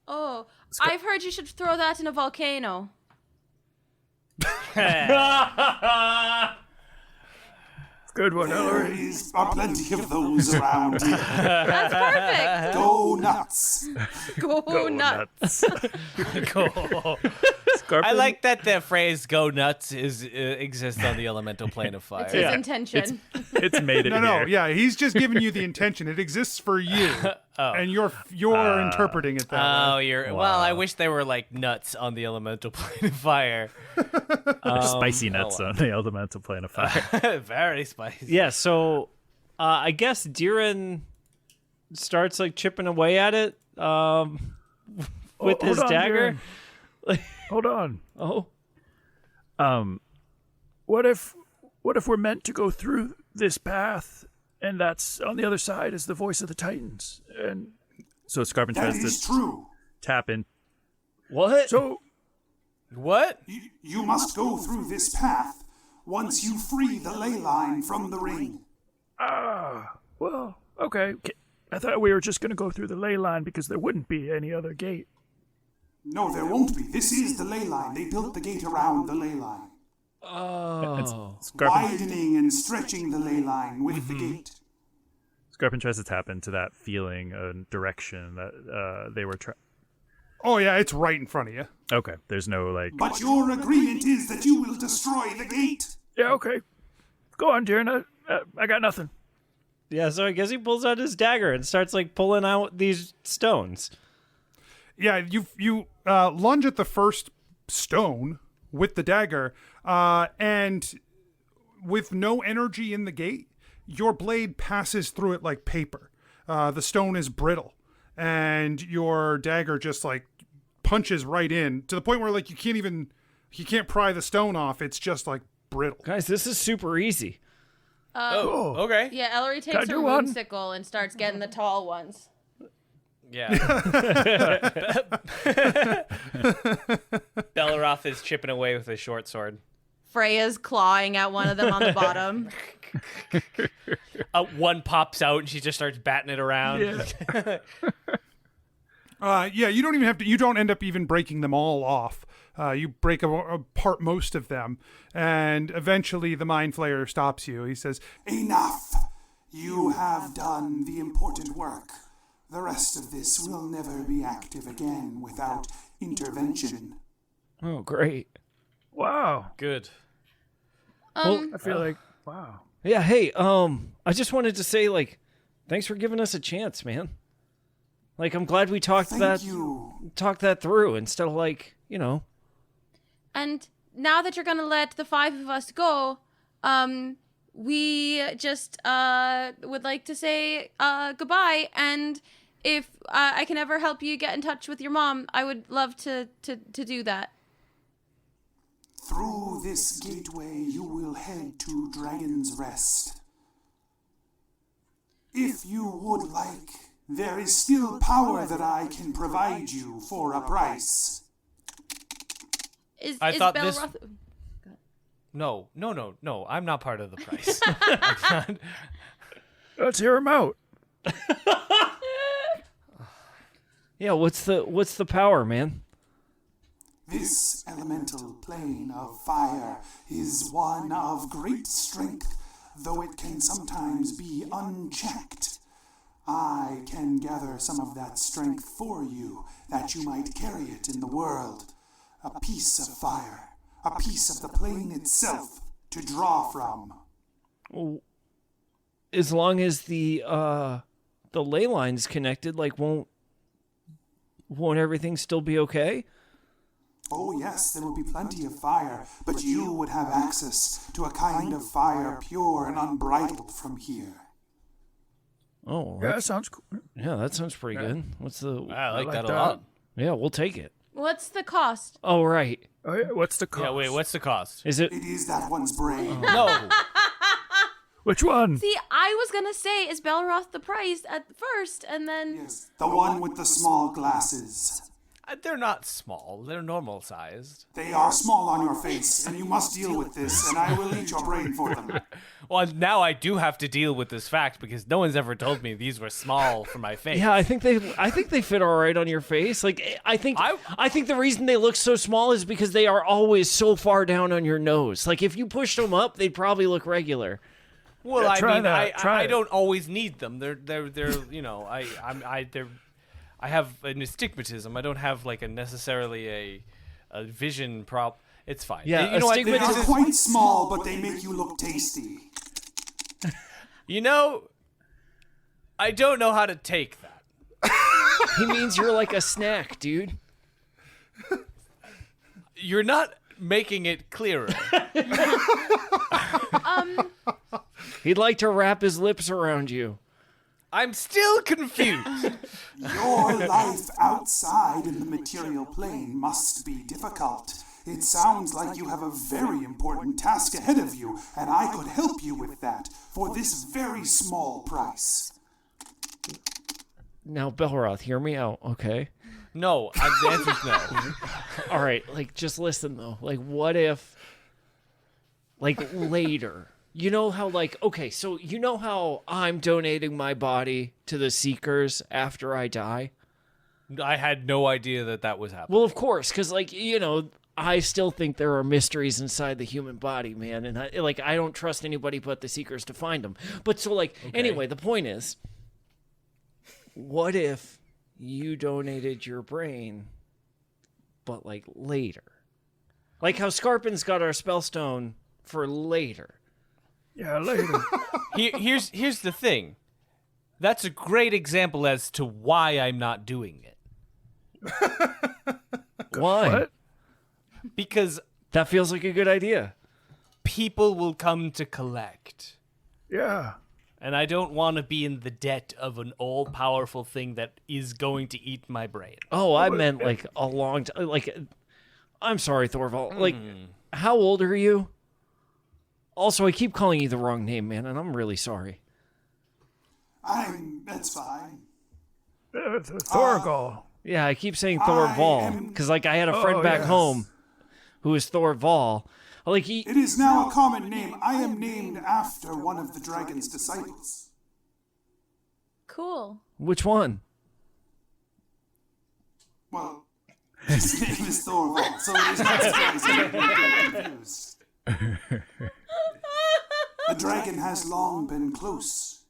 S4: Oh, I've heard you should throw that in a volcano.
S3: Good one,
S9: There
S3: Ellery.
S9: are plenty of those around here.
S4: That's perfect.
S9: Go nuts.
S4: Go nuts.
S8: I like that the phrase "go nuts" exists on the elemental plane of fire.
S4: It's his intention.
S7: It's made it
S1: No,
S7: here.
S1: yeah, he's just giving you the intention. It exists for you, and you're interpreting it that
S8: Oh,
S1: way.
S8: you're well. I wish they were like nuts on the elemental plane of fire.
S7: Spicy nuts on the elemental plane of fire.
S8: Very spicy.
S6: Yeah, so I guess Deeran starts like chipping away at it with his
S3: hold on,
S6: dagger.
S3: Hold on.
S6: Oh,
S3: What if we're meant to go through this path, and that's on the other side is the voice of the Titans, and
S7: So Skarpin
S9: That
S7: tries
S9: is
S7: to
S9: true.
S7: tap in.
S6: what?
S3: so
S8: What?
S9: You must go through this path once you free the ley line from the ring.
S3: well, okay. I thought we were just going to go through the ley line because there wouldn't be any other gate.
S9: No, there won't be. This is the ley line. They built the gate around the ley line,
S7: Skarpin,
S9: widening and stretching the ley line with the gate.
S7: Skarpin tries to tap into that feeling and direction that they were
S1: Oh yeah, it's right in front of you.
S7: Okay, there's no like.
S9: But your agreement is that you will destroy the gate.
S3: Yeah, okay. Go on, Deeran. I got nothing.
S6: Yeah, so I guess he pulls out his dagger and starts like pulling out these stones.
S1: Yeah, you lunge at the first stone with the dagger, and with no energy in the gate, your blade passes through it like paper. The stone is brittle, and your dagger just like punches right in to the point where like you can't pry the stone off. It's just like brittle.
S6: Guys, this is super easy.
S8: Okay.
S4: Yeah, Ellery
S3: Can I
S4: takes her
S3: do one?
S4: moonsicle and starts getting the tall ones.
S8: Yeah. Belroth is chipping away with his short sword.
S4: Freya's clawing at one of them on the bottom.
S8: One pops out and she just starts batting it around.
S1: Yeah, you don't even have to. You don't end up even breaking them all off. You break apart most of them, and eventually the Mind Flayer stops you. He says,
S9: Enough! You have done the important work. The rest of this will never be active again without intervention.
S6: Oh, great.
S3: Wow.
S8: Good.
S6: Well,
S3: I feel like, wow.
S6: yeah, hey, I just wanted to say, like, thanks for giving us a chance, man. Like, I'm glad we talked
S9: Thank you.
S6: that through instead of, like, you know.
S4: And now that you're gonna let the 5 of us go, we just would like to say goodbye. And if I can ever help you get in touch with your mom, I would love to do that.
S9: Through this gateway, you will head to Dragon's Rest. If you would like, there is still power that I can provide you for a price.
S8: I thought this-
S4: Belroth...
S8: No. I'm not part of the price.
S3: Let's hear him out.
S6: Yeah, what's the power, man?
S9: This elemental plane of fire is one of great strength, though it can sometimes be unchecked. I can gather some of that strength for you, that you might carry it in the world. A piece of fire, a piece of the plane itself to draw from.
S6: As long as the ley line's connected, like, won't everything still be okay?
S9: Oh yes, there will be plenty of fire, but you would have access to a kind of fire pure and unbridled from here.
S6: Oh,
S3: Yeah, that sounds cool.
S6: yeah, that sounds pretty good. What's the?
S8: I like that a
S3: that.
S8: lot.
S6: Yeah, we'll take it.
S4: What's the cost?
S6: Oh, right.
S3: Oh, yeah, what's the cost?
S8: Yeah, wait, what's the cost?
S6: Is it?
S9: It is that one's brain.
S8: No.
S3: Which one?
S4: See, I was gonna say, is Belroth the price at first, and then...
S9: Yes, the one with the small glasses.
S8: They're not small. They're normal sized.
S9: They are small on your face, and you must deal with this, and I will eat your brain for them.
S8: Well, now I do have to deal with this fact because no one's ever told me these were small for my face.
S6: Yeah, I think they fit all right on your face. Like, I think the reason they look so small is because they are always so far down on your nose. Like, if you pushed them up, they'd probably look regular.
S8: Well,
S3: Yeah,
S8: I
S3: try
S8: mean,
S3: that. Try
S8: I
S3: it.
S8: don't always need them. They're you know, I have an astigmatism. I don't have like necessarily a vision prop. It's fine.
S6: Yeah,
S8: you know what?
S9: They
S6: astigmatism-
S9: are quite small, but they make you look tasty.
S8: You know, I don't know how to take that.
S6: He means you're like a snack, dude.
S8: You're not making it clearer.
S6: He'd like to wrap his lips around you.
S8: I'm still confused.
S9: Your life outside in the material plane must be difficult. It sounds like you have a very important task ahead of you, and I could help you with that for this very small price.
S6: Now, Belroth, hear me out, okay?
S8: No, the answer's no.
S6: All right, like, just listen, though. Like, what if, like, later... You know how, like, okay, so you know how I'm donating my body to the Seekers after I die?
S8: I had no idea that was happening.
S6: Well, of course, because, like, you know, I still think there are mysteries inside the human body, man. And, I don't trust anybody but the Seekers to find them. But so, like, anyway, the point is, what if you donated your brain, but, like, later? Like how Skarpin's got our spellstone for later.
S3: Yeah, later.
S8: Here's the thing. That's a great example as to why I'm not doing it.
S6: Why?
S3: What?
S8: Because
S6: That feels like a good idea.
S8: people will come to collect.
S3: Yeah.
S8: And I don't want to be in the debt of an all-powerful thing that is going to eat my brain.
S6: Oh, I meant like a long time. Like, I'm sorry, Thorvald. Like, how old are you? Also, I keep calling you the wrong name, man, and I'm really sorry.
S9: That's fine.
S3: Thorgal.
S6: Yeah, I keep saying Thorval because, like, I had a friend back home who is Thorval. Like
S9: It is now a common name. I am named after one of the dragon's disciples.
S4: Cool.
S6: Which one?
S9: Well, his name is Thorvald, so it is not surprising that you get confused. The dragon has long been close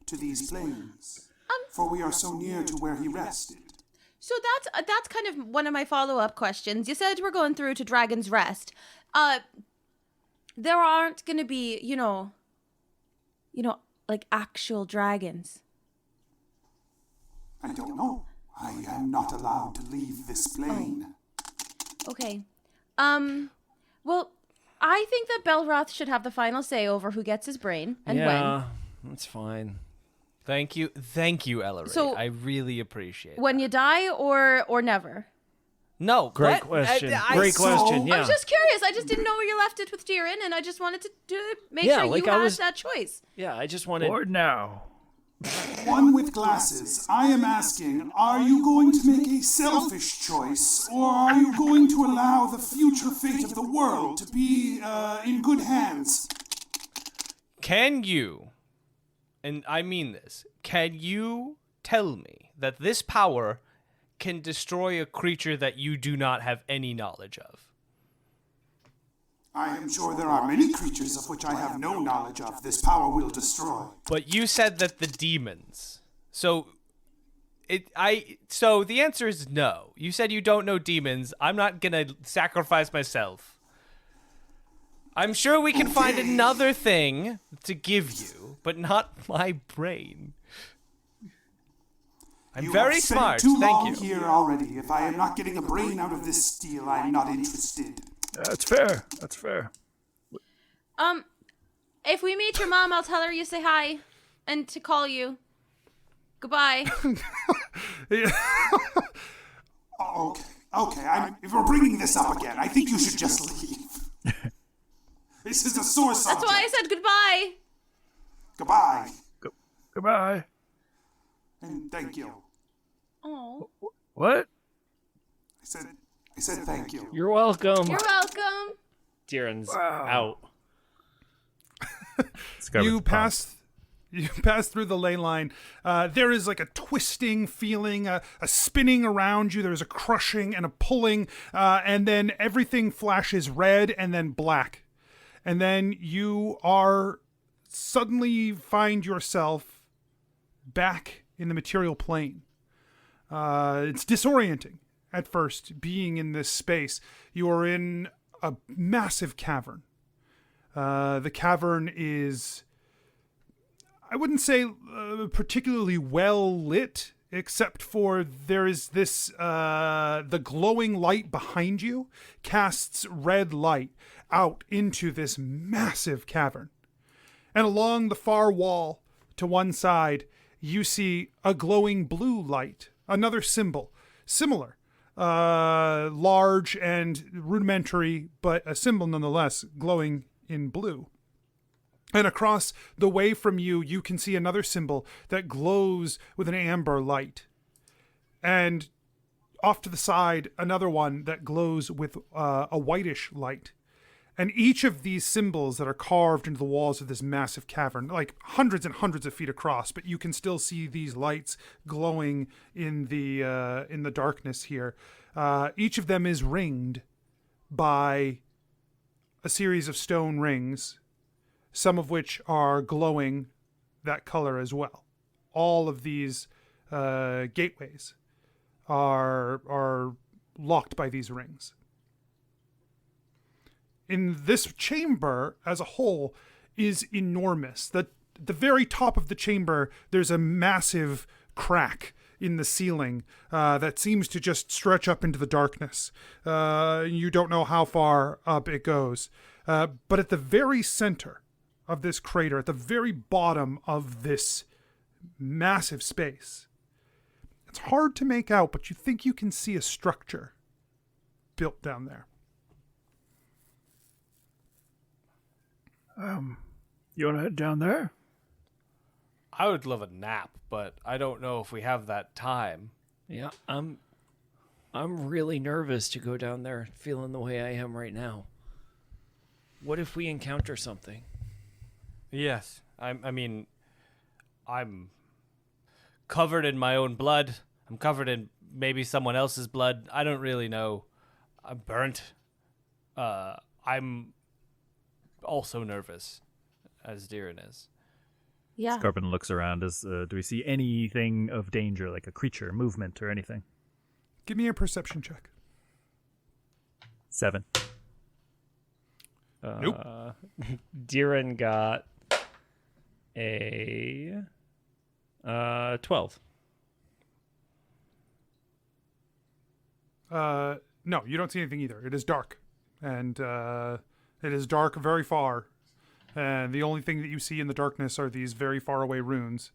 S9: to these plains, for we are so near to where he rested.
S4: So that's kind of one of my follow-up questions. You said we're going through to Dragon's Rest. There aren't going to be, like actual dragons.
S9: I don't know. I am not allowed to leave this plane.
S4: Okay. Well, I think that Belroth should have the final say over who gets his brain and when.
S6: That's fine.
S8: Thank you, Ellery.
S4: So-
S8: I really appreciate it.
S4: When you die or never.
S8: No,
S6: Great
S8: what?
S6: question.
S8: I-
S6: Great question. Yeah.
S4: I was just curious. I just didn't know where you left it with Deeran, and I just wanted to make
S6: Yeah,
S4: sure
S6: like
S4: you
S6: I
S4: had
S6: was-
S4: that choice.
S6: Yeah, I just wanted.
S3: Or now.
S9: One with glasses, I am asking, are you going to make a selfish choice, or are you going to allow the future fate of the world to be in good hands?
S8: Can you, and I mean this, can you tell me that this power can destroy a creature that you do not have any knowledge of?
S9: I am sure there are many creatures of which I have no knowledge of this power will destroy.
S8: But you said that the demons. So the answer is no. You said you don't know demons. I'm not gonna sacrifice myself. I'm sure we can find another thing to give you, but not my brain. I'm very smart.
S9: Too
S8: Thank
S9: long
S8: you.
S9: here already. If I am not getting a brain out of this deal, I'm not interested.
S3: That's fair. That's fair.
S4: If we meet your mom, I'll tell her you say hi and to call you. Goodbye.
S9: Okay. If we're bringing this up again, I think you should just leave. This is a sore subject.
S4: That's why I said goodbye.
S9: Goodbye.
S3: Goodbye.
S9: And thank you.
S4: Oh.
S3: What?
S9: I said thank you.
S6: You're welcome.
S4: You're welcome.
S6: Deeran's out.
S1: You pass through the ley line. There is like a twisting feeling, a spinning around you. There's a crushing and a pulling, and then everything flashes red and then black. And then you are suddenly find yourself back in the material plane. It's disorienting at first, being in this space. You are in a massive cavern. The cavern is, I wouldn't say particularly well lit, except for there is this, the glowing light behind you casts red light out into this massive cavern. And along the far wall to one side, you see a glowing blue light, another symbol, similar, large and rudimentary, but a symbol nonetheless, glowing in blue. And across the way from you, you can see another symbol that glows with an amber light. And off to the side, another one that glows with a whitish light. And each of these symbols that are carved into the walls of this massive cavern, like hundreds and hundreds of feet across, but you can still see these lights glowing in the darkness here. Each of them is ringed by a series of stone rings, some of which are glowing that color as well. All of these gateways are locked by these rings. In this chamber as a whole is enormous. The very top of the chamber, there's a massive crack in the ceiling that seems to just stretch up into the darkness. You don't know how far up it goes. But at the very center of this crater, at the very bottom of this massive space, it's hard to make out, but you think you can see a structure built down there.
S3: You want to head down there?
S8: I would love a nap, but I don't know if we have that time.
S6: Yeah, I'm really nervous to go down there feeling the way I am right now. What if we encounter something?
S8: Yes. I mean, I'm covered in my own blood. I'm covered in maybe someone else's blood. I don't really know. I'm burnt. I'm also nervous, as Deeran is.
S4: Yeah.
S7: Skarpin looks around. Do we see anything of danger, like a creature, movement, or anything?
S1: Give me a perception check.
S7: 7.
S1: Nope.
S6: Deeran got a 12.
S1: No, you don't see anything either. It is dark, and it is dark very far, and the only thing that you see in the darkness are these very far away runes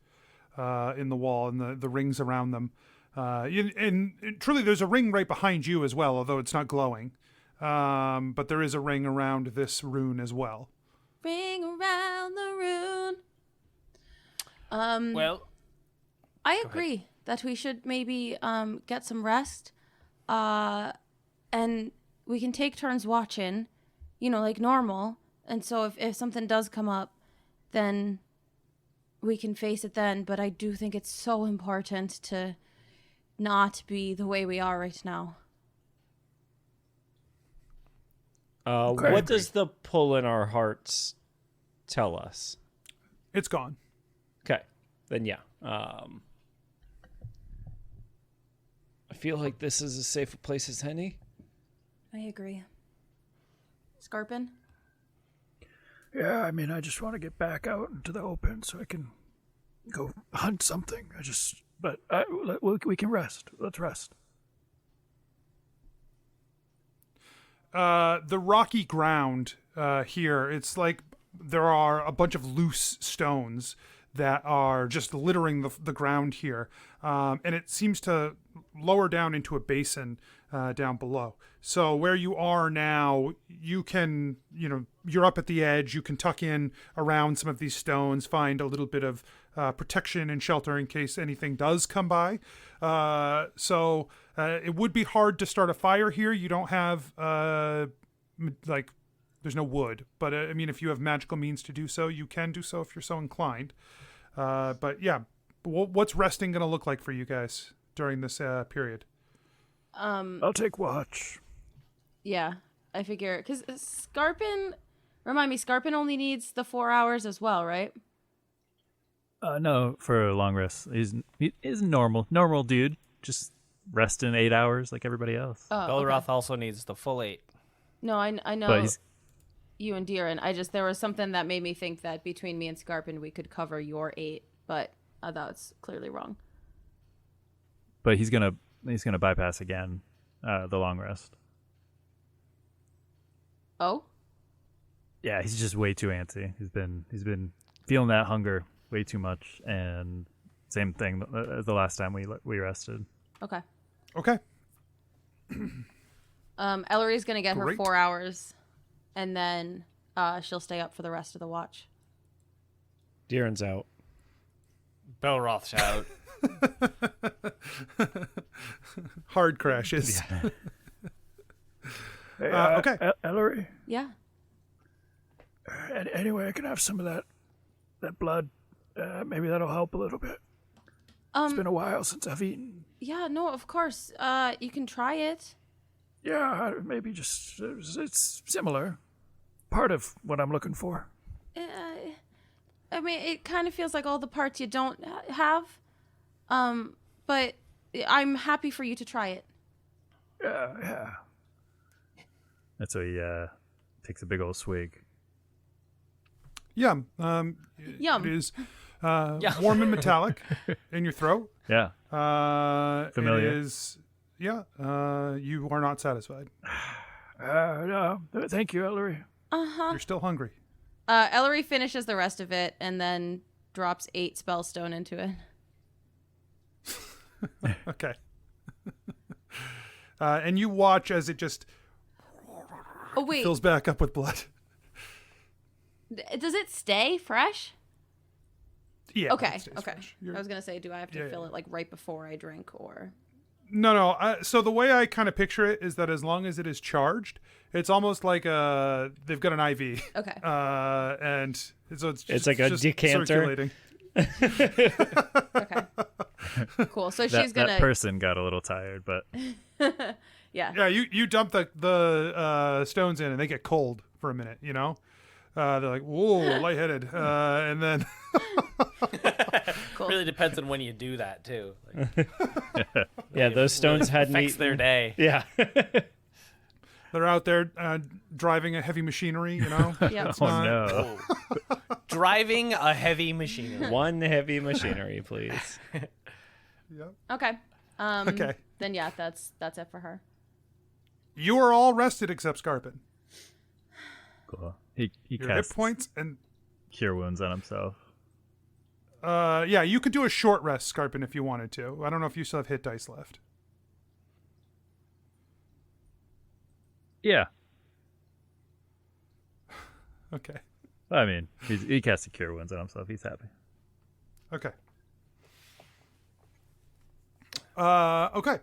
S1: in the wall and the rings around them. And truly, there's a ring right behind you as well, although it's not glowing. But there is a ring around this rune as well.
S4: Ring around the rune.
S8: Well,
S4: I agree that we should maybe get some rest. And we can take turns watching, like normal. And so if something does come up, then we can face it then. But I do think it's so important to not be the way we are right now.
S6: What does the pull in our hearts tell us?
S1: It's gone.
S6: Okay, then yeah. I feel like this is as safe a place as any.
S4: I agree. Skarpin?
S3: Yeah, I mean, I just want to get back out into the open so I can go hunt something. We can rest. Let's rest.
S1: The rocky ground here, it's like there are a bunch of loose stones that are just littering the ground here. And it seems to lower down into a basin down below. So where you are now, you can, you're up at the edge. You can tuck in around some of these stones, find a little bit of protection and shelter in case anything does come by. So it would be hard to start a fire here. You don't have, there's no wood. But, I mean, if you have magical means to do so, you can do so if you're so inclined. But, yeah, what's resting going to look like for you guys during this period?
S3: I'll take watch.
S4: Yeah, I figure. Because Skarpin, remind me, Skarpin only needs the 4 hours as well, right?
S7: No, for a long rest. He's normal dude. Just rest in 8 hours like everybody else.
S8: Belroth also needs the full 8.
S4: No, I know
S7: But
S4: you and Deeran. There was something that made me think that between me and Skarpin we could cover your 8, but that's clearly wrong.
S7: But he's gonna bypass again the long rest.
S4: Oh?
S7: Yeah, he's just way too antsy. He's been feeling that hunger way too much, and same thing as the last time we rested.
S4: Okay.
S1: Okay.
S4: Ellori's gonna get her
S1: Great.
S4: 4 hours, and then she'll stay up for the rest of the watch.
S6: Deeran's out.
S8: Belroth's out.
S1: Hard crashes.
S3: Hey,
S1: okay.
S3: Ellery.
S4: Yeah.
S3: Anyway, I can have some of that blood. Maybe that'll help a little bit. It's been a while since I've eaten.
S4: Yeah, no, of course. You can try it.
S3: Yeah, maybe just it's similar. Part of what I'm looking for.
S4: I mean, it kind of feels like all the parts you don't have. But I'm happy for you to try it.
S3: Yeah.
S7: That's why he takes a big old swig.
S1: Yum.
S4: Yum.
S1: It is warm and metallic in your throat.
S7: Yeah. Familiar.
S1: It is. Yeah. You are not satisfied.
S3: No, thank you, Ellery.
S1: You're still hungry.
S4: Ellery finishes the rest of it and then drops 8 spellstone into it.
S1: Okay. And you watch as it just
S4: Oh, wait.
S1: fills back up with blood.
S4: Does it stay fresh?
S1: Yeah.
S4: Okay.
S1: it stays
S4: Okay.
S1: fresh.
S4: I was gonna say, do I have to
S1: Yeah,
S4: fill
S1: yeah.
S4: it like right before I drink, or?
S1: No. So the way I kind of picture it is that as long as it is charged, it's almost like they've got an IV.
S4: Okay.
S1: And so
S6: It's like a
S1: just
S6: decanter.
S1: circulating.
S4: Okay. Cool. So she's
S7: That
S4: gonna.
S7: person got a little tired, but
S4: Yeah.
S1: Yeah, you dump the stones in and they get cold for a minute. You know, they're like, whoa, lightheaded, and then
S4: Cool.
S8: Really depends on when you do that too. Like,
S6: Yeah, those stones hadn't
S8: affects
S6: eaten.
S8: their day.
S6: Yeah.
S1: they're out there driving a heavy machinery. You know.
S4: Yep.
S7: oh no.
S8: Driving a heavy machinery.
S6: One heavy machinery, please.
S4: Okay.
S1: Okay.
S4: Then yeah, that's it for her.
S1: You are all rested except Skarpin.
S7: Cool. He
S1: Your
S7: casts
S1: hit points and
S7: cure wounds on himself.
S1: yeah, you could do a short rest, Skarpin, if you wanted to. I don't know if you still have hit dice left.
S7: Yeah.
S1: Okay.
S7: I mean, he casted cure wounds on himself. He's happy.
S1: Okay. Okay.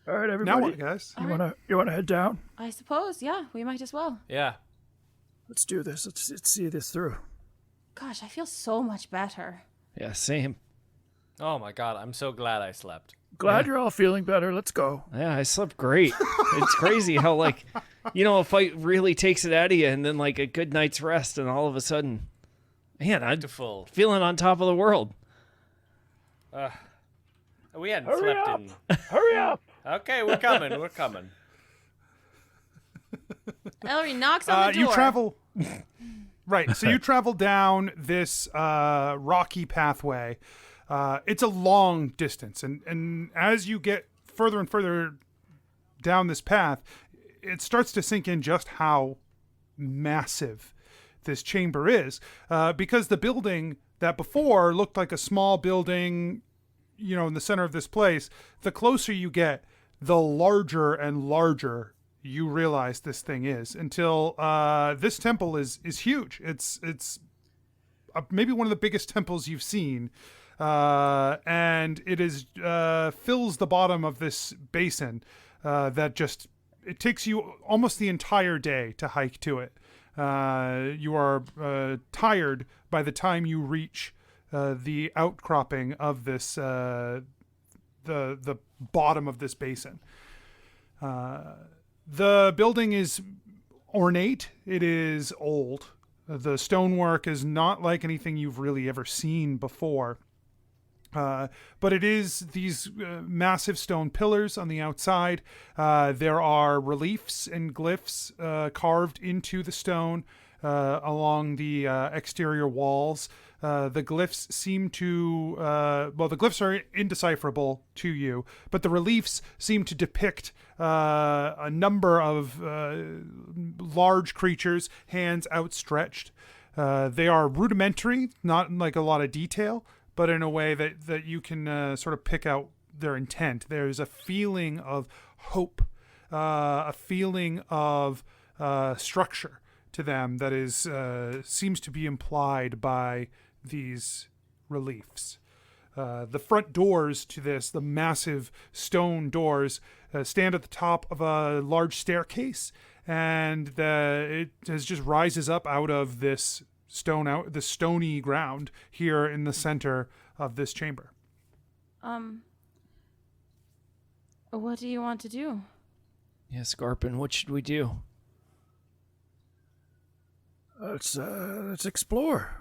S3: All right,
S1: Now
S3: everybody.
S1: what, guys?
S3: You wanna head down?
S4: I suppose. Yeah, we might as well.
S8: Yeah.
S3: Let's do this. Let's see this through.
S4: Gosh, I feel so much better.
S6: Yeah, same.
S8: Oh my god, I'm so glad I slept.
S3: Glad you're all feeling better. Let's go.
S6: Yeah, I slept great. It's crazy how, like, a fight really takes it out of you, and then, like, a good night's rest, and all of a sudden, man, I'm
S8: Full.
S6: feeling on top of the world.
S8: We hadn't
S3: Hurry
S8: slept
S3: up.
S8: in.
S3: Hurry up.
S8: Okay, we're coming. We're coming.
S4: Ellery knocks on the door.
S1: You travel. Right. So you travel down this rocky pathway. It's a long distance, and as you get further and further down this path, it starts to sink in just how massive this chamber is, because the building that before looked like a small building, in the center of this place, the closer you get, the larger and larger you realize this thing is, until this temple is huge. It's maybe one of the biggest temples you've seen, and it is fills the bottom of this basin that just it takes you almost the entire day to hike to it. You are tired by the time you reach the outcropping of this the bottom of this basin. The building is ornate. It is old. The stonework is not like anything you've really ever seen before. But it is these massive stone pillars on the outside. There are reliefs and glyphs carved into the stone along the exterior walls. The glyphs seem to, the glyphs are indecipherable to you, but the reliefs seem to depict a number of large creatures, hands outstretched. They are rudimentary, not in like a lot of detail, but in a way that you can sort of pick out their intent. There's a feeling of hope, a feeling of structure to them that is seems to be implied by these reliefs. The front doors to this, the massive stone doors, stand at the top of a large staircase, and it just rises up out of this the stony ground here in the center of this chamber.
S4: What do you want to do?
S6: Yeah, Skarpin, what should we do?
S3: Let's explore.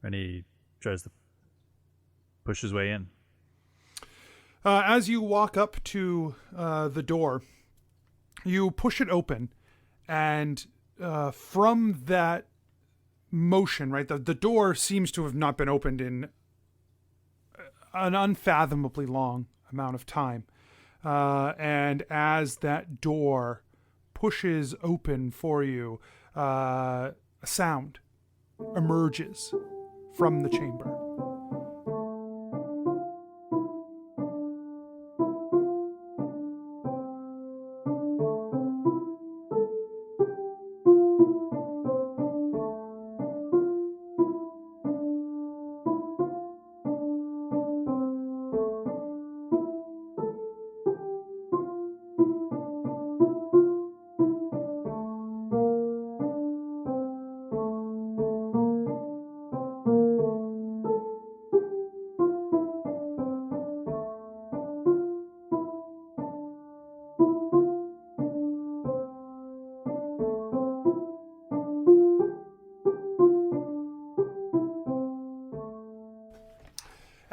S7: And he tries to push his way in.
S1: As you walk up to the door, you push it open, and from that motion, right, the door seems to have not been opened in an unfathomably long amount of time. And as that door pushes open for you, a sound emerges from the chamber.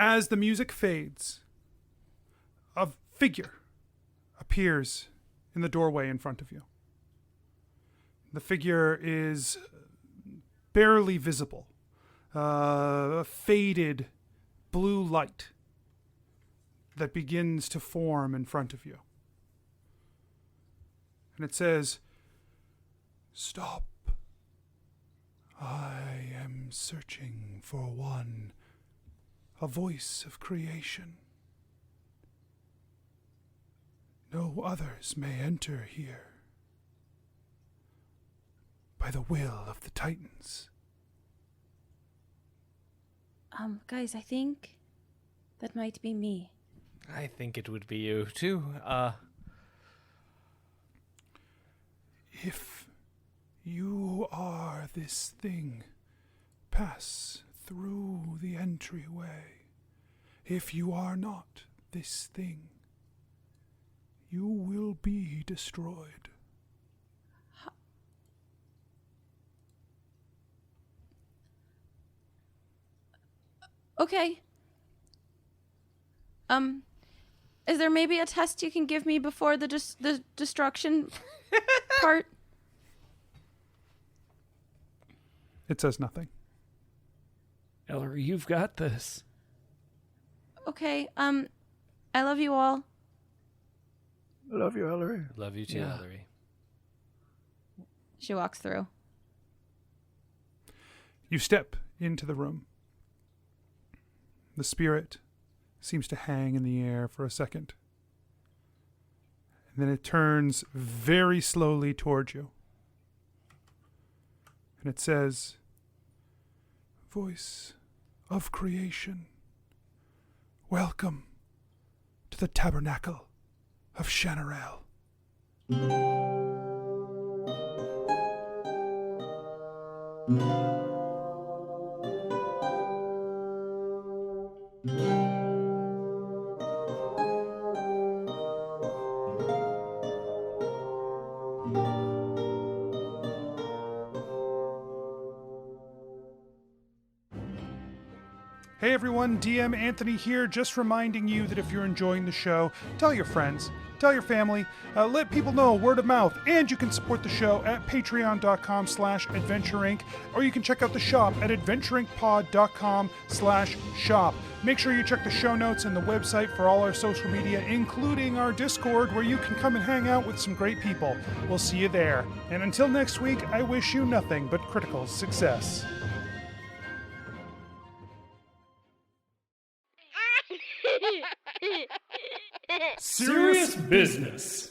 S1: As the music fades, a figure appears in the doorway in front of you. The figure is barely visible, a faded blue light that begins to form in front of you. And it says, "Stop. I am searching for one, a voice of creation. No others may enter here. By the will of the Titans."
S4: Guys, I think that might be me.
S8: I think it would be you too.
S1: If you are this thing, pass through the entryway. If you are not this thing, you will be destroyed.
S4: Okay. Is there maybe a test you can give me before the destruction part?
S1: It says nothing.
S6: Ellery, you've got this.
S4: Okay, I love you all.
S3: I love you, Ellery.
S8: Love you too, Ellery.
S4: She walks through.
S1: You step into the room. The spirit seems to hang in the air for a second. And then it turns very slowly towards you. And it says, "Voice of creation, welcome to the tabernacle of Shanarel." Hey everyone, DM Anthony here, just reminding you that if you're enjoying the show, tell your friends, tell your family, let people know word of mouth, and you can support the show at patreon.com/adventureinc, or you can check out the shop at adventureincpod.com/shop. Make sure you check the show notes and the website for all our social media, including our Discord, where you can come and hang out with some great people. We'll see you there. And until next week, I wish you nothing but critical success.
S10: Serious business.